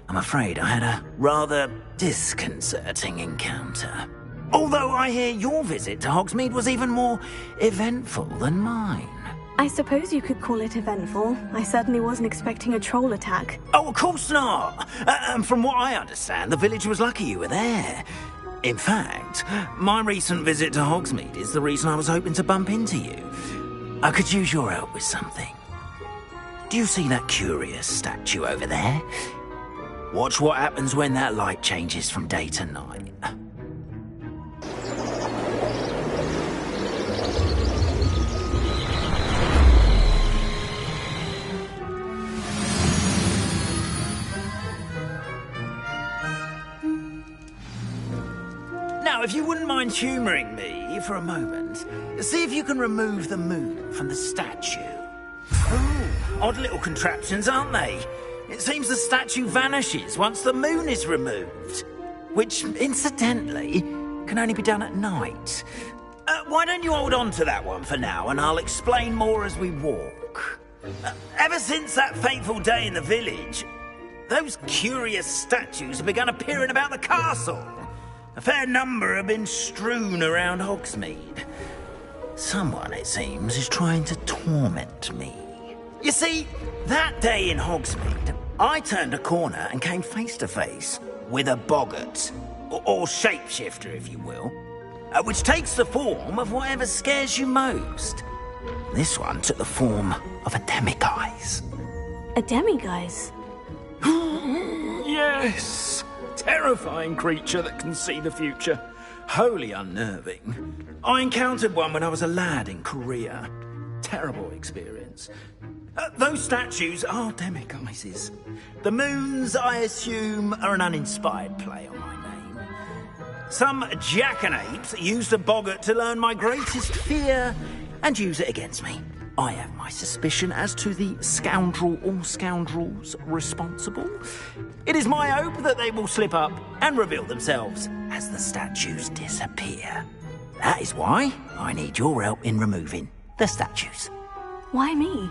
I'm afraid I had a rather disconcerting encounter. Although I hear your visit to Hogsmeade was even more eventful than mine. I suppose you could call it eventful. I certainly wasn't expecting a troll attack. Oh, of course not. And from what I understand, the village was lucky you were there. In fact, my recent visit to Hogsmeade is the reason I was hoping to bump into you. I could use your help with something. Do you see that curious statue over there? Watch what happens when that light changes from day to night. Now, if you wouldn't mind humouring me for a moment, see if you can remove the moon from the statue. Ooh, odd little contraptions, aren't they? It seems the statue vanishes once the moon is removed. Which, incidentally, can only be done at night. Why don't you hold on to that one for now, and I'll explain more as we walk. Ever since that fateful day in the village, those curious statues have begun appearing about the castle. A fair number have been strewn around Hogsmeade. Someone, it seems, is trying to torment me. You see, that day in Hogsmeade, I turned a corner and came face to face with a boggart, or shapeshifter, if you will, which takes the form of whatever scares you most. This one took the form of a demiguise. A demiguise? Yes! Terrifying creature that can see the future. Wholly unnerving. I encountered one when I was a lad in Korea. Terrible experience. Those statues are demiguises. The moons, I assume, are an uninspired play on my name. Some jackanapes used a boggart to learn my greatest fear and use it against me. I have my suspicion as to the scoundrel or scoundrels responsible. It is my hope that they will slip up and reveal themselves as the statues disappear. That is why I need your help in removing the statues. Why me?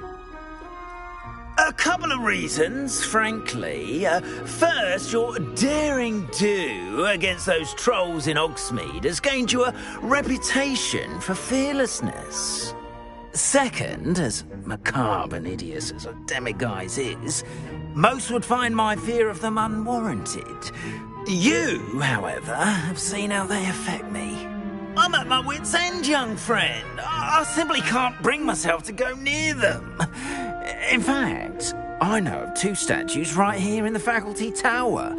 A couple of reasons, frankly. First, your daring do against those trolls in Hogsmeade has gained you a reputation for fearlessness. Second, as macabre and hideous as a demiguise is, most would find my fear of them unwarranted. You, however, have seen how they affect me. I'm at my wit's end, young friend. I simply can't bring myself to go near them. In fact, I know of two statues right here in the faculty tower.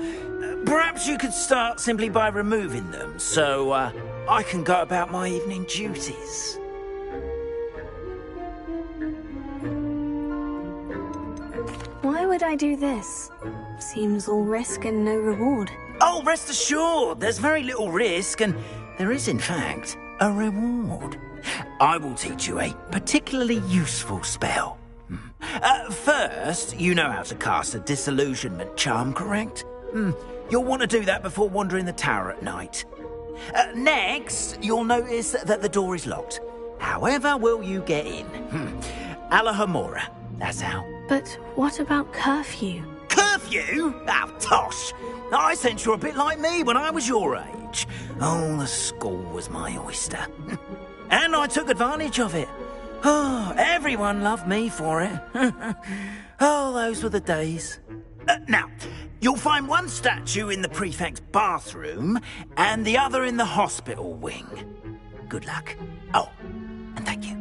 Perhaps you could start simply by removing them, so I can go about my evening duties. Why would I do this? Seems all risk and no reward. Oh, rest assured, there's very little risk, and there is, in fact, a reward. I will teach you a particularly useful spell. First, you know how to cast a disillusionment charm, correct? You'll want to do that before wandering the tower at night. Next, you'll notice that the door is locked. However will you get in? Alahomora, that's how. But what about curfew? Curfew? Oh, tosh! I sense you're a bit like me when I was your age. Oh, the school was my oyster. And I took advantage of it. Oh, everyone loved me for it. Oh, those were the days. Now, you'll find one statue in the prefect's bathroom and the other in the hospital wing. Good luck. Oh, and thank you.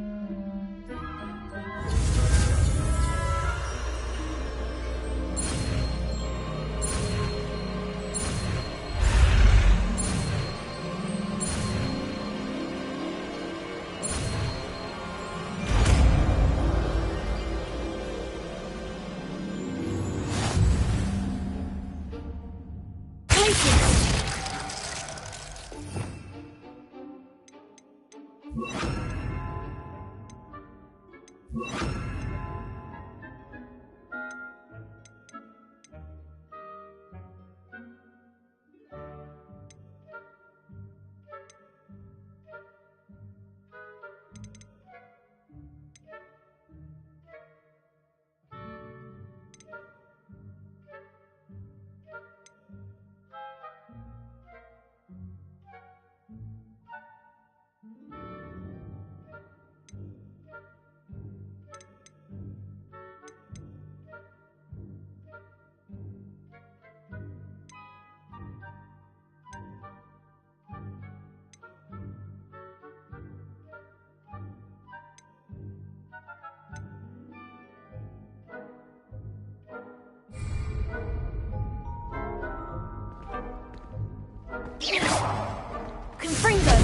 Confringo!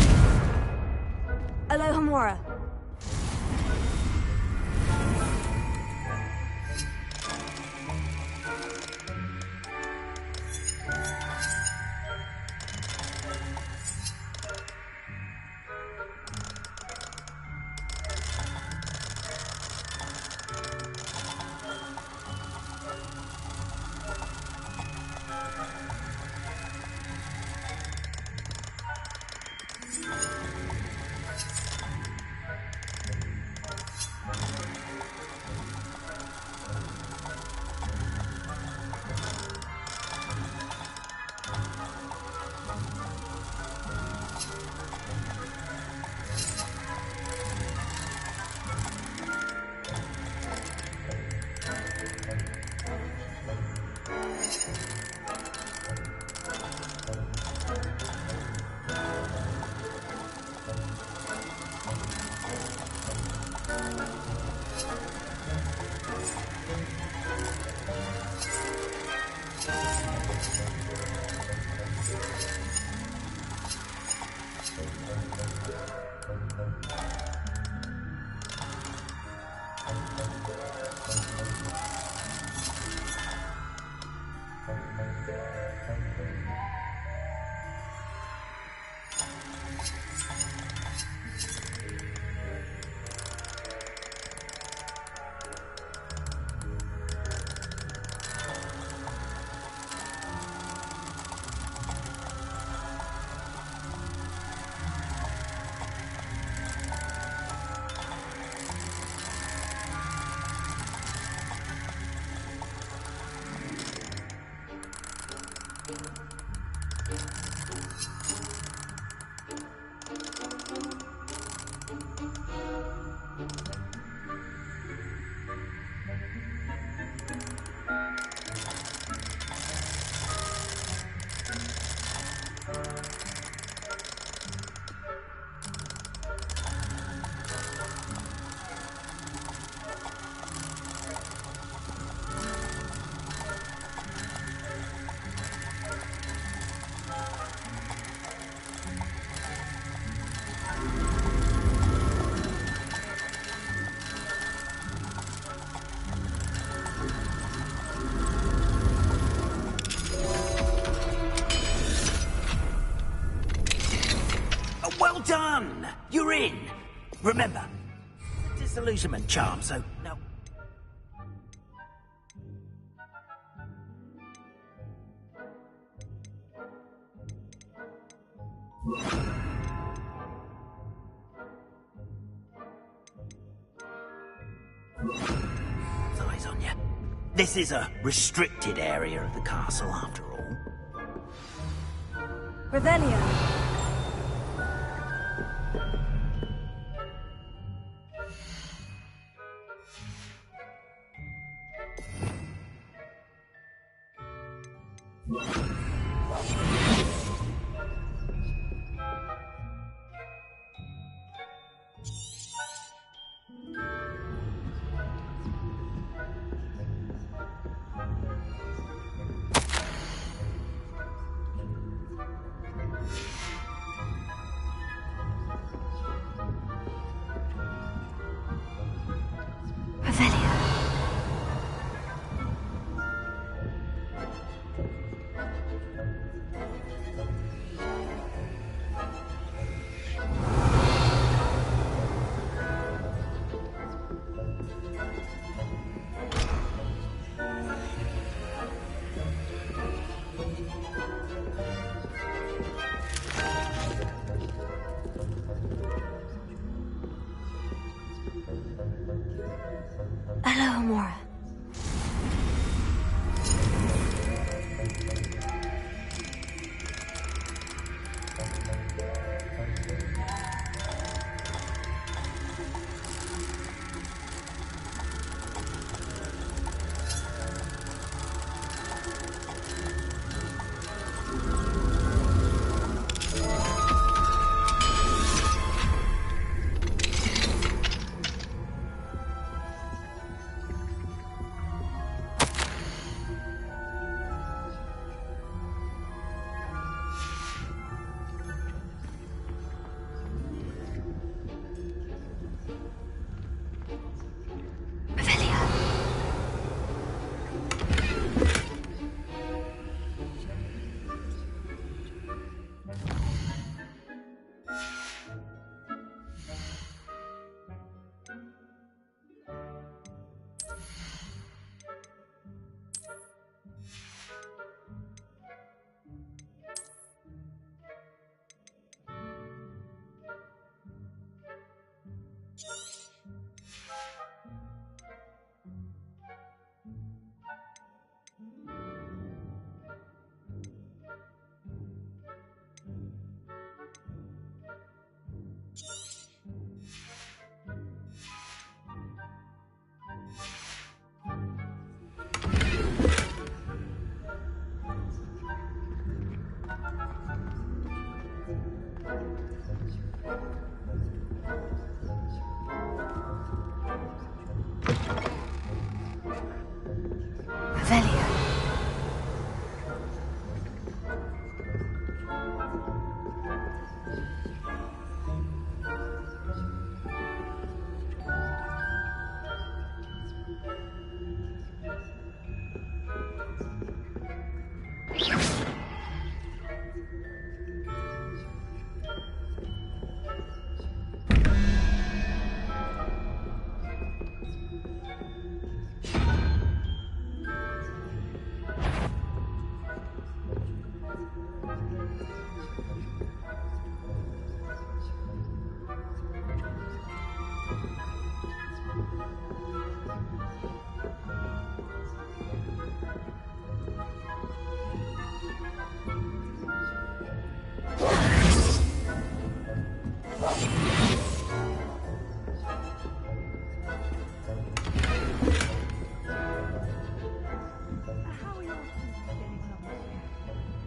Alohomora. Well done! You're in! Remember, the disillusionment charm, so no. Eyes on you. This is a restricted area of the castle, after all. Revelio. Alohomora. Revelio.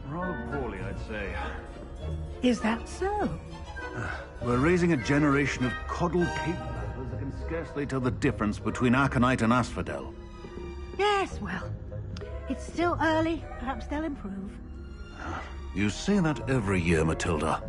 Rather poorly, I'd say. Is that so? We're raising a generation of coddled cave dwellers that can scarcely tell the difference between Aconite and Asphodel. Yes, well, it's still early. Perhaps they'll improve. You say that every year, Matilda.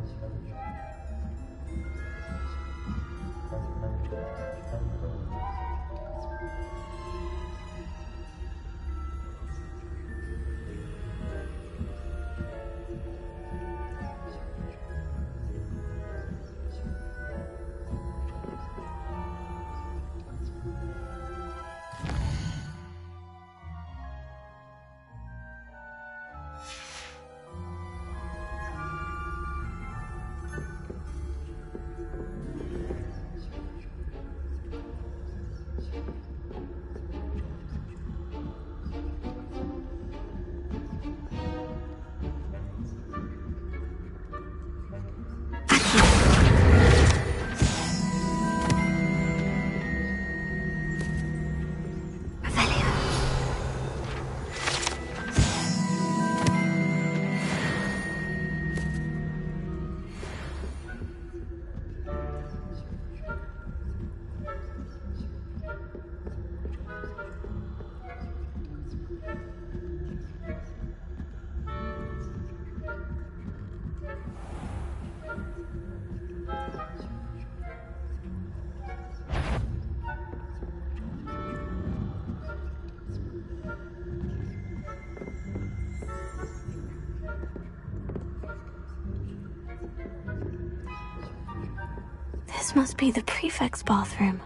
This must be the prefect's bathroom.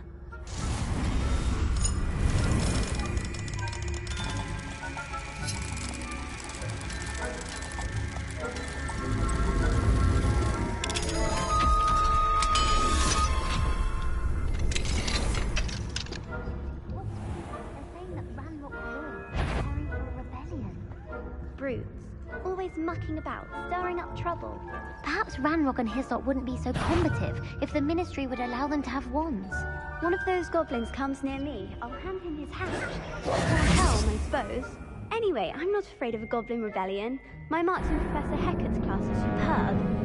Brutes, always mucking about, stirring up trouble. Perhaps Ranrock and his lot wouldn't be so combative if the Ministry would allow them to have wands. One of those goblins comes near me, I'll hand him his hat. Or helm, I suppose. Anyway, I'm not afraid of a goblin rebellion. My marks in Professor Hecat's class are superb.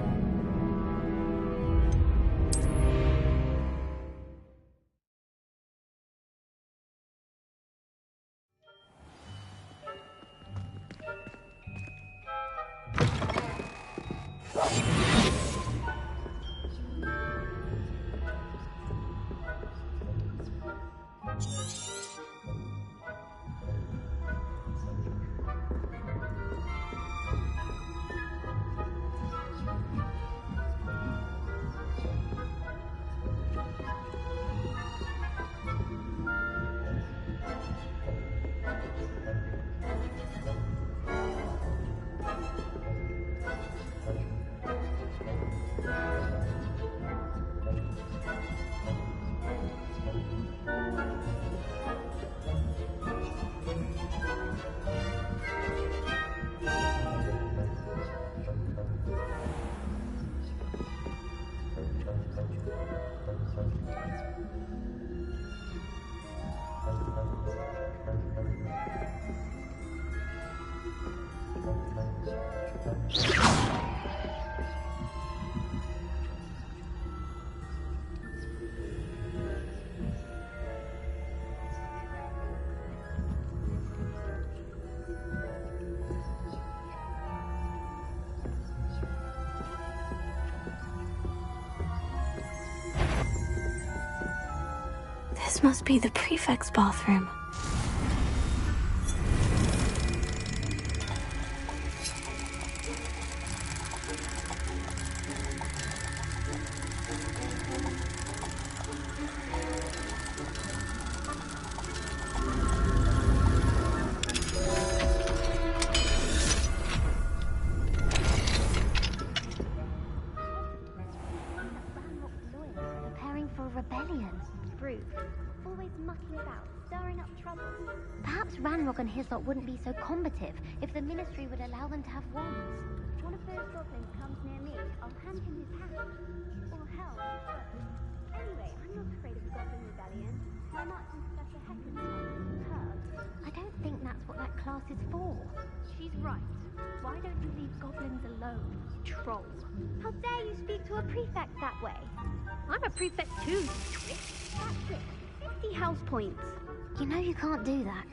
This must be the prefect's bathroom. And Hislop wouldn't be so combative if the Ministry would allow them to have wands. One of those goblins comes near me, I'll hand him his hat. Or hell, anyway, I'm not afraid of a goblin rebellion. My marks and Professor Hecken's are superb. I don't think that's what that class is for. She's right. Why don't you leave goblins alone, troll? How dare you speak to a prefect that way? I'm a prefect too, you twit. That's it. 50 house points. You know you can't do that.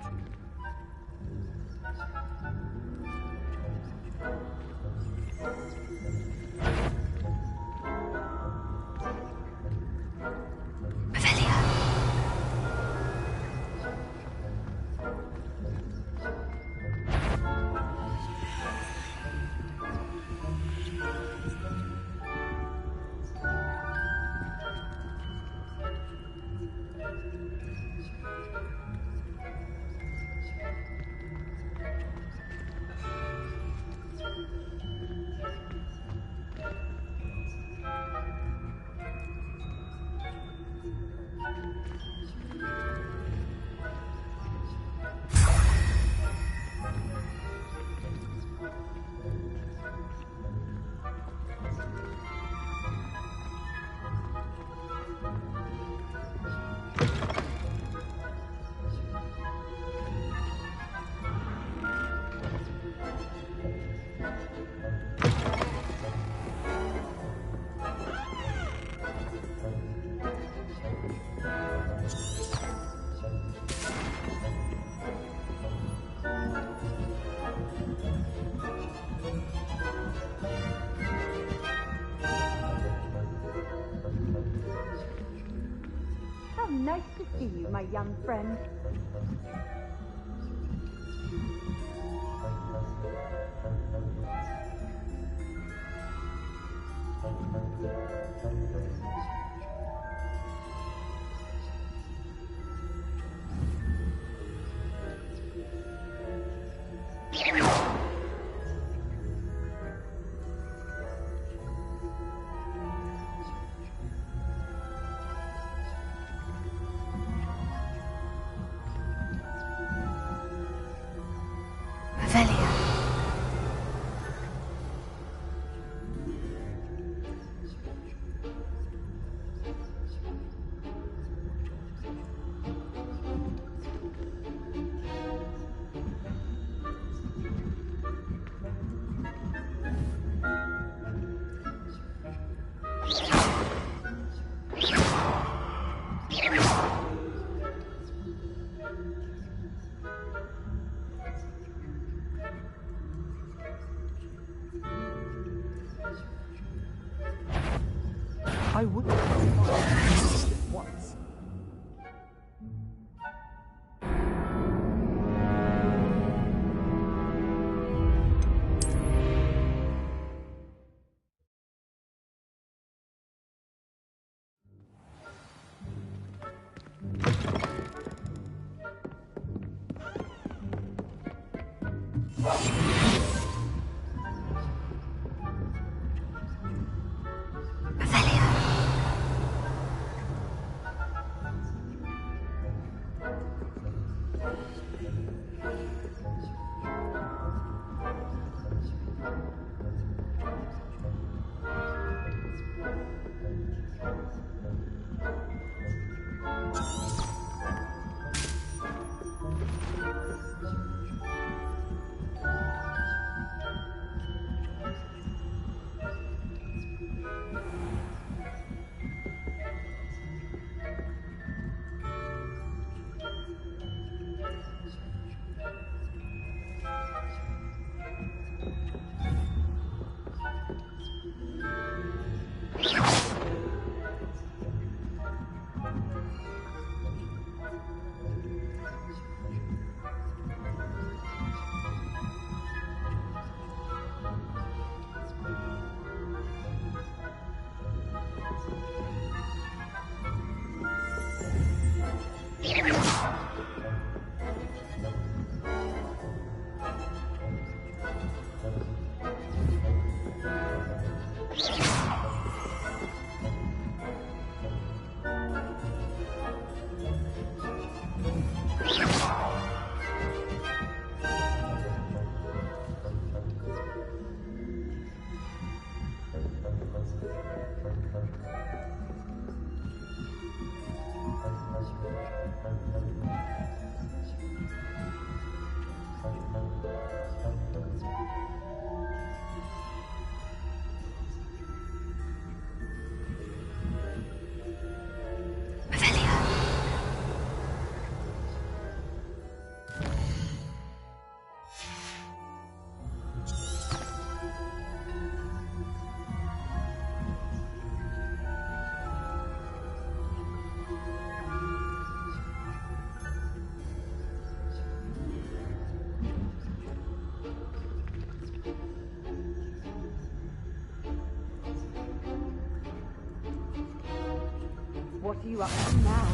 Nice to see you, my young friend. I wouldn't have once. What are you up to now?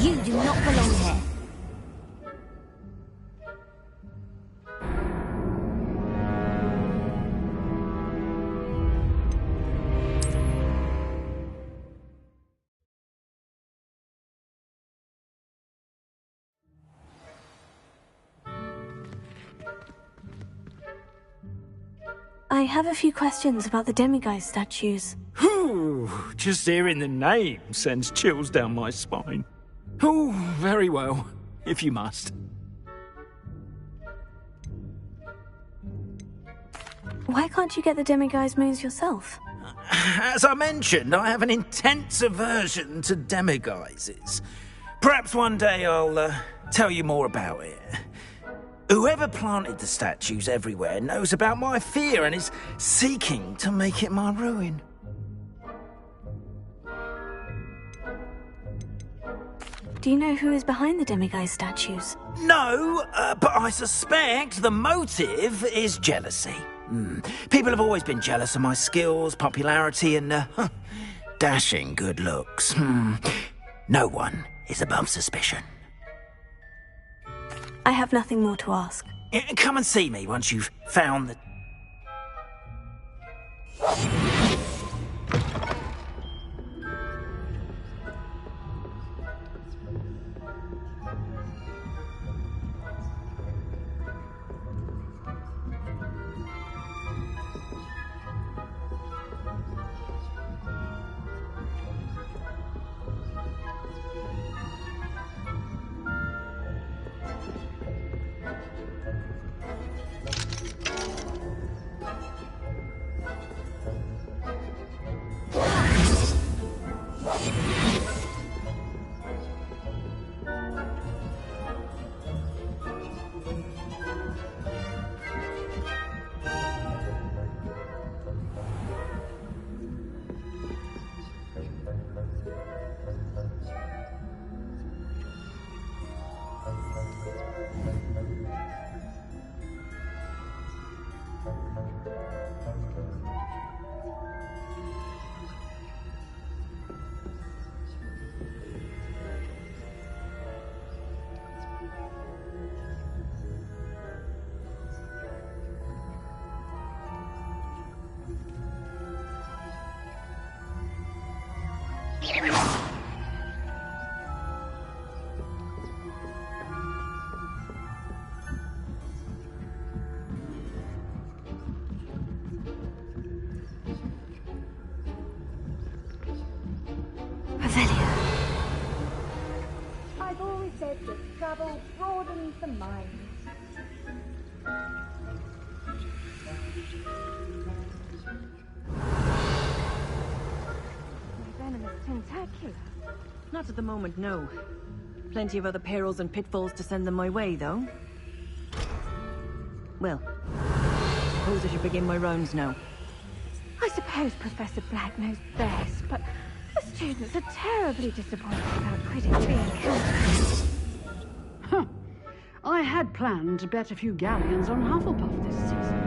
You do not belong here. I have a few questions about the demiguise statues. Ooh, just hearing the name sends chills down my spine. Oh, very well, if you must. Why can't you get the demiguise moons yourself? As I mentioned, I have an intense aversion to demiguises. Perhaps one day I'll tell you more about it. Whoever planted the statues everywhere knows about my fear and is seeking to make it my ruin. Do you know who is behind the demiguise statues? No, but I suspect the motive is jealousy. People have always been jealous of my skills, popularity, and dashing good looks. No one is above suspicion. I have nothing more to ask. Come and see me once you've found the... I've always said that travel broadens the mind. My venom is tentacular. Not at the moment, no. Plenty of other perils and pitfalls to send them my way, though. Well, suppose I should begin my rounds now. I suppose Professor Black knows best, but the students are terribly disappointed about Quidditch being cancelled. Huh. I had planned to bet a few galleons on Hufflepuff this season.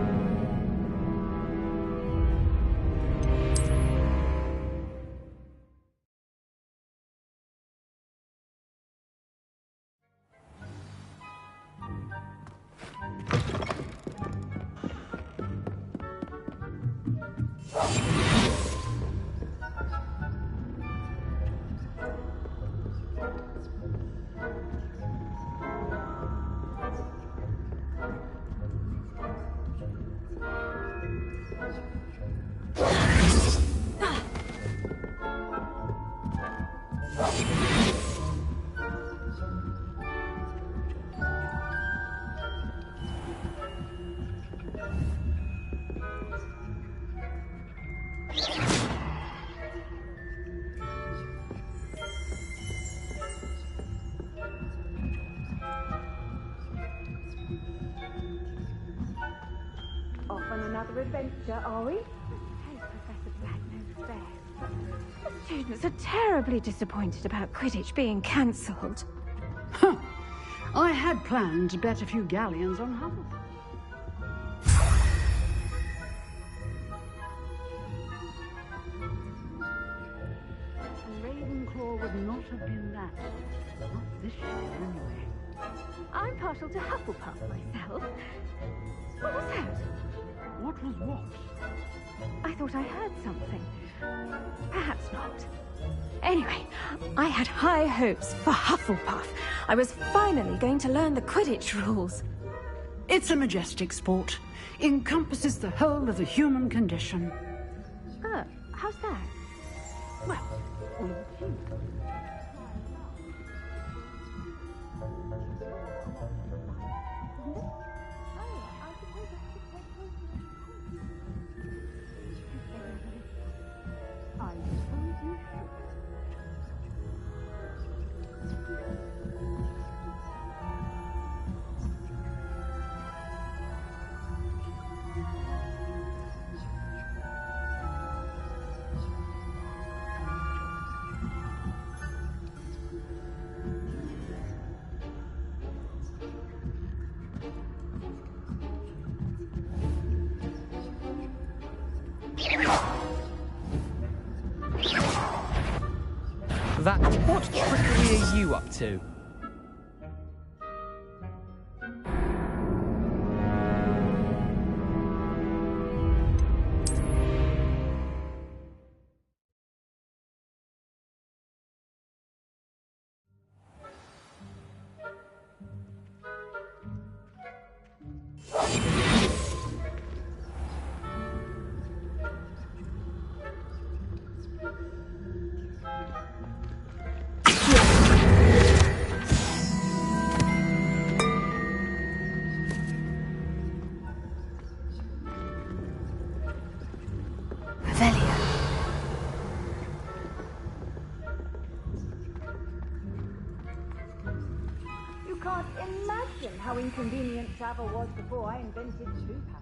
another adventure, are we? Hey, Professor Black, no fair. The students are terribly disappointed about Quidditch being cancelled. Huh. I had planned to bet a few galleons on Hufflepuff. Ravenclaw would not have been that. Not this year, anyway. I'm partial to Hufflepuff myself. What was that? What was what? I thought I heard something. Perhaps not. Anyway, I had high hopes for Hufflepuff. I was finally going to learn the Quidditch rules. It's a majestic sport. Encompasses the whole of the human condition. How's that? Well, all of you. What trickery are you up to? You can't imagine how inconvenient travel was before I invented 2 power.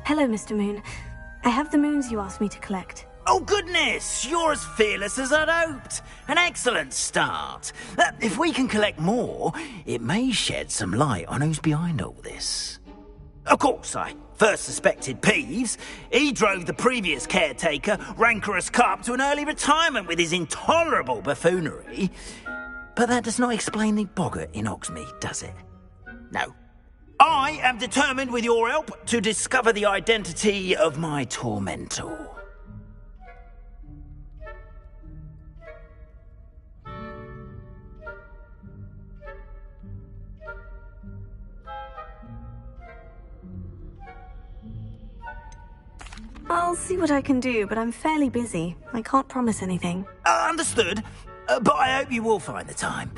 Hello, Mr. Moon. I have the moons you asked me to collect. Oh, goodness! You're as fearless as I'd hoped. An excellent start. If we can collect more, it may shed some light on who's behind all this. Of course, I first suspected Peeves. He drove the previous caretaker, Rancorous Carp, to an early retirement with his intolerable buffoonery. But that does not explain the boggart in Oxmead, does it? No. I am determined, with your help, to discover the identity of my tormentor. I'll see what I can do, but I'm fairly busy. I can't promise anything. Understood. But I hope you will find the time.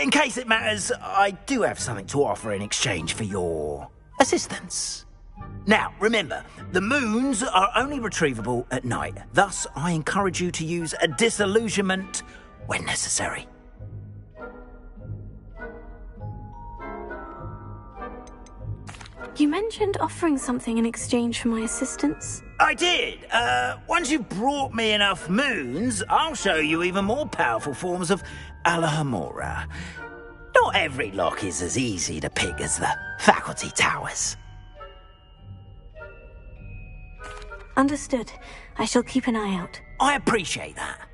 In case it matters, I do have something to offer in exchange for your assistance. Now, remember, the moons are only retrievable at night. Thus, I encourage you to use a disillusionment when necessary. You mentioned offering something in exchange for my assistance? I did. Once you've brought me enough moons, I'll show you even more powerful forms of Alohomora. Not every lock is as easy to pick as the faculty towers. Understood. I shall keep an eye out. I appreciate that.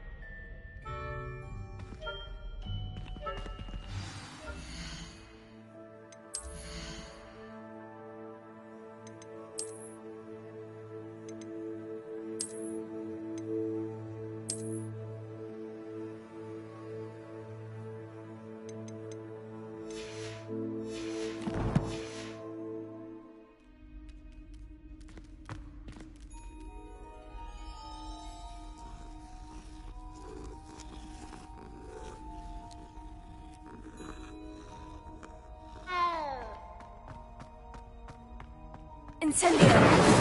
Incendio!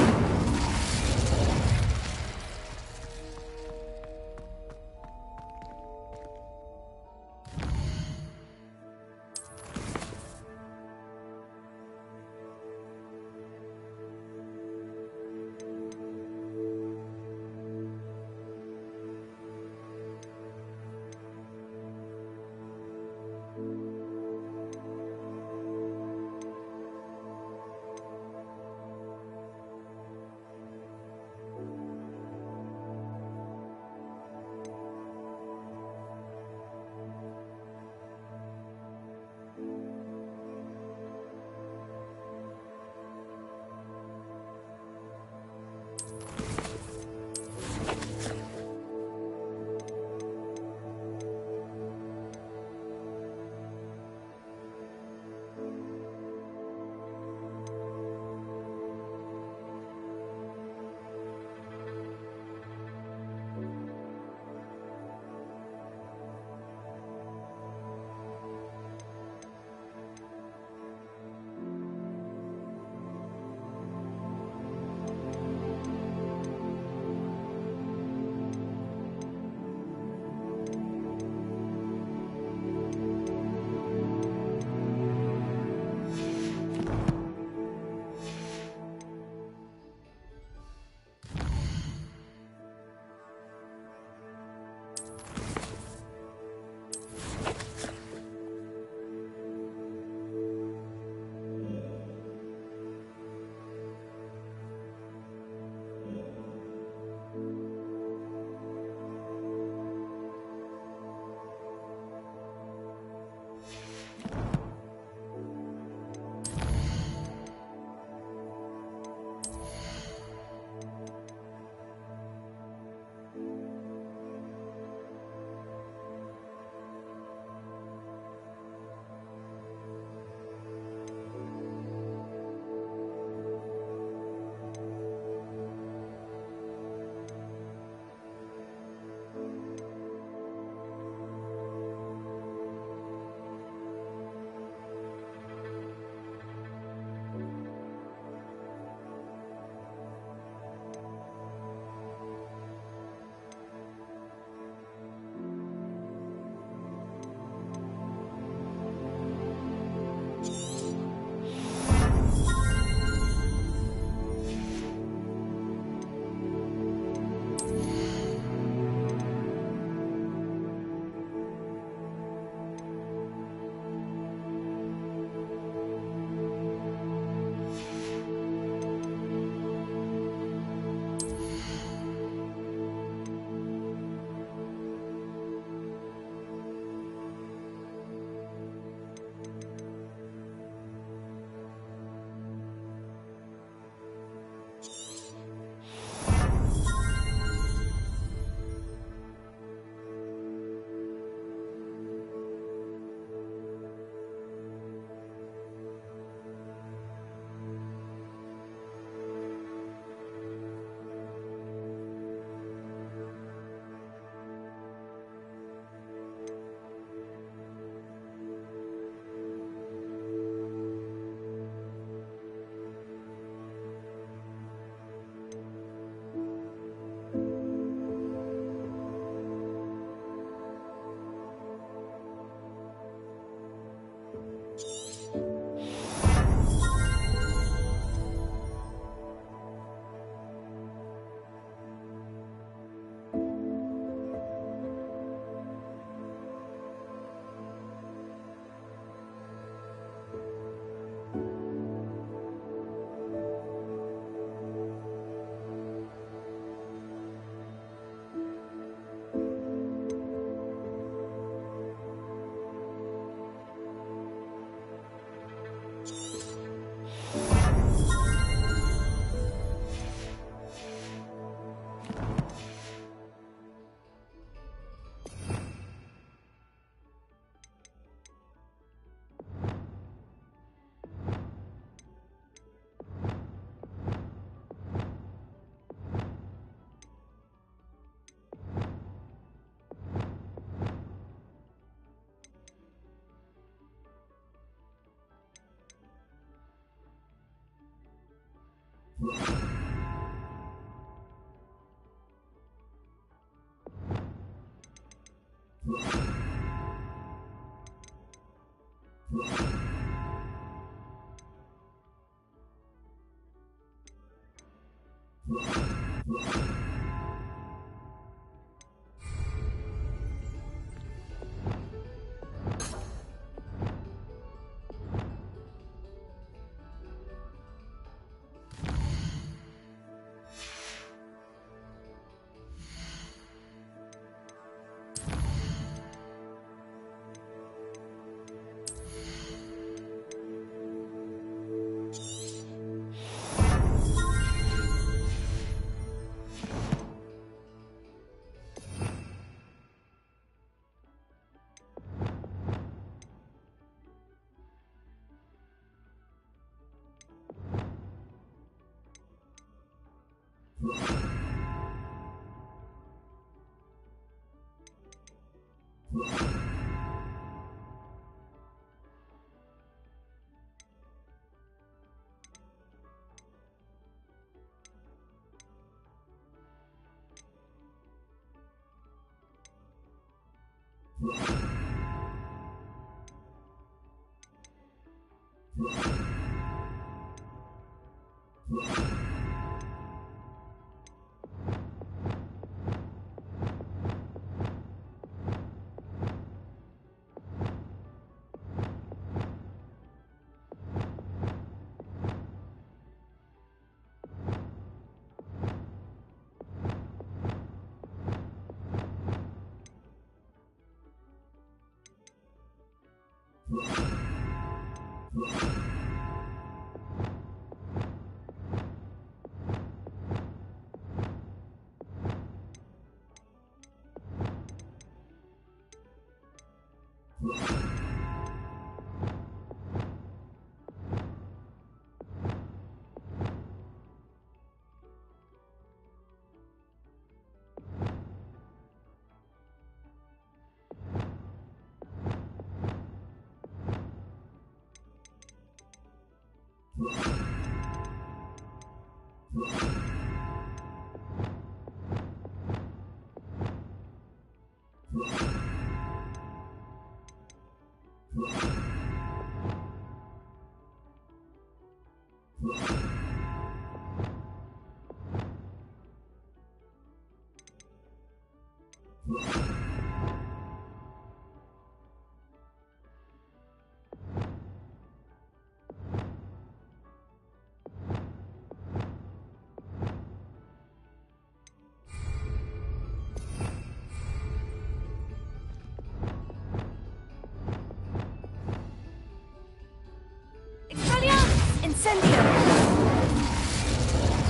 Incendio!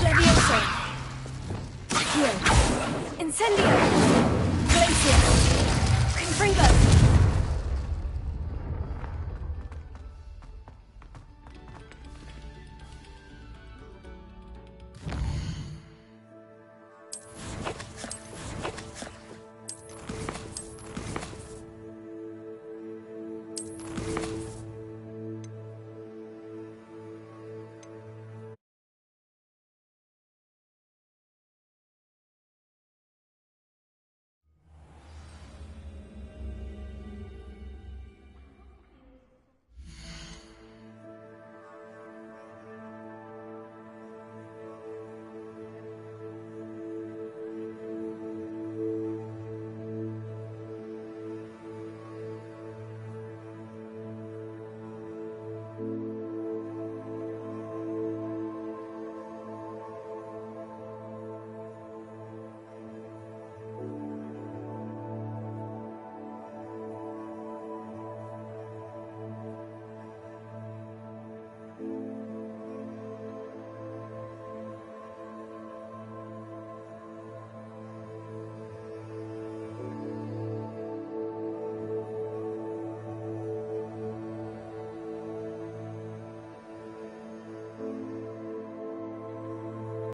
Levioso! Here! Incendio! Glacier! Confringo!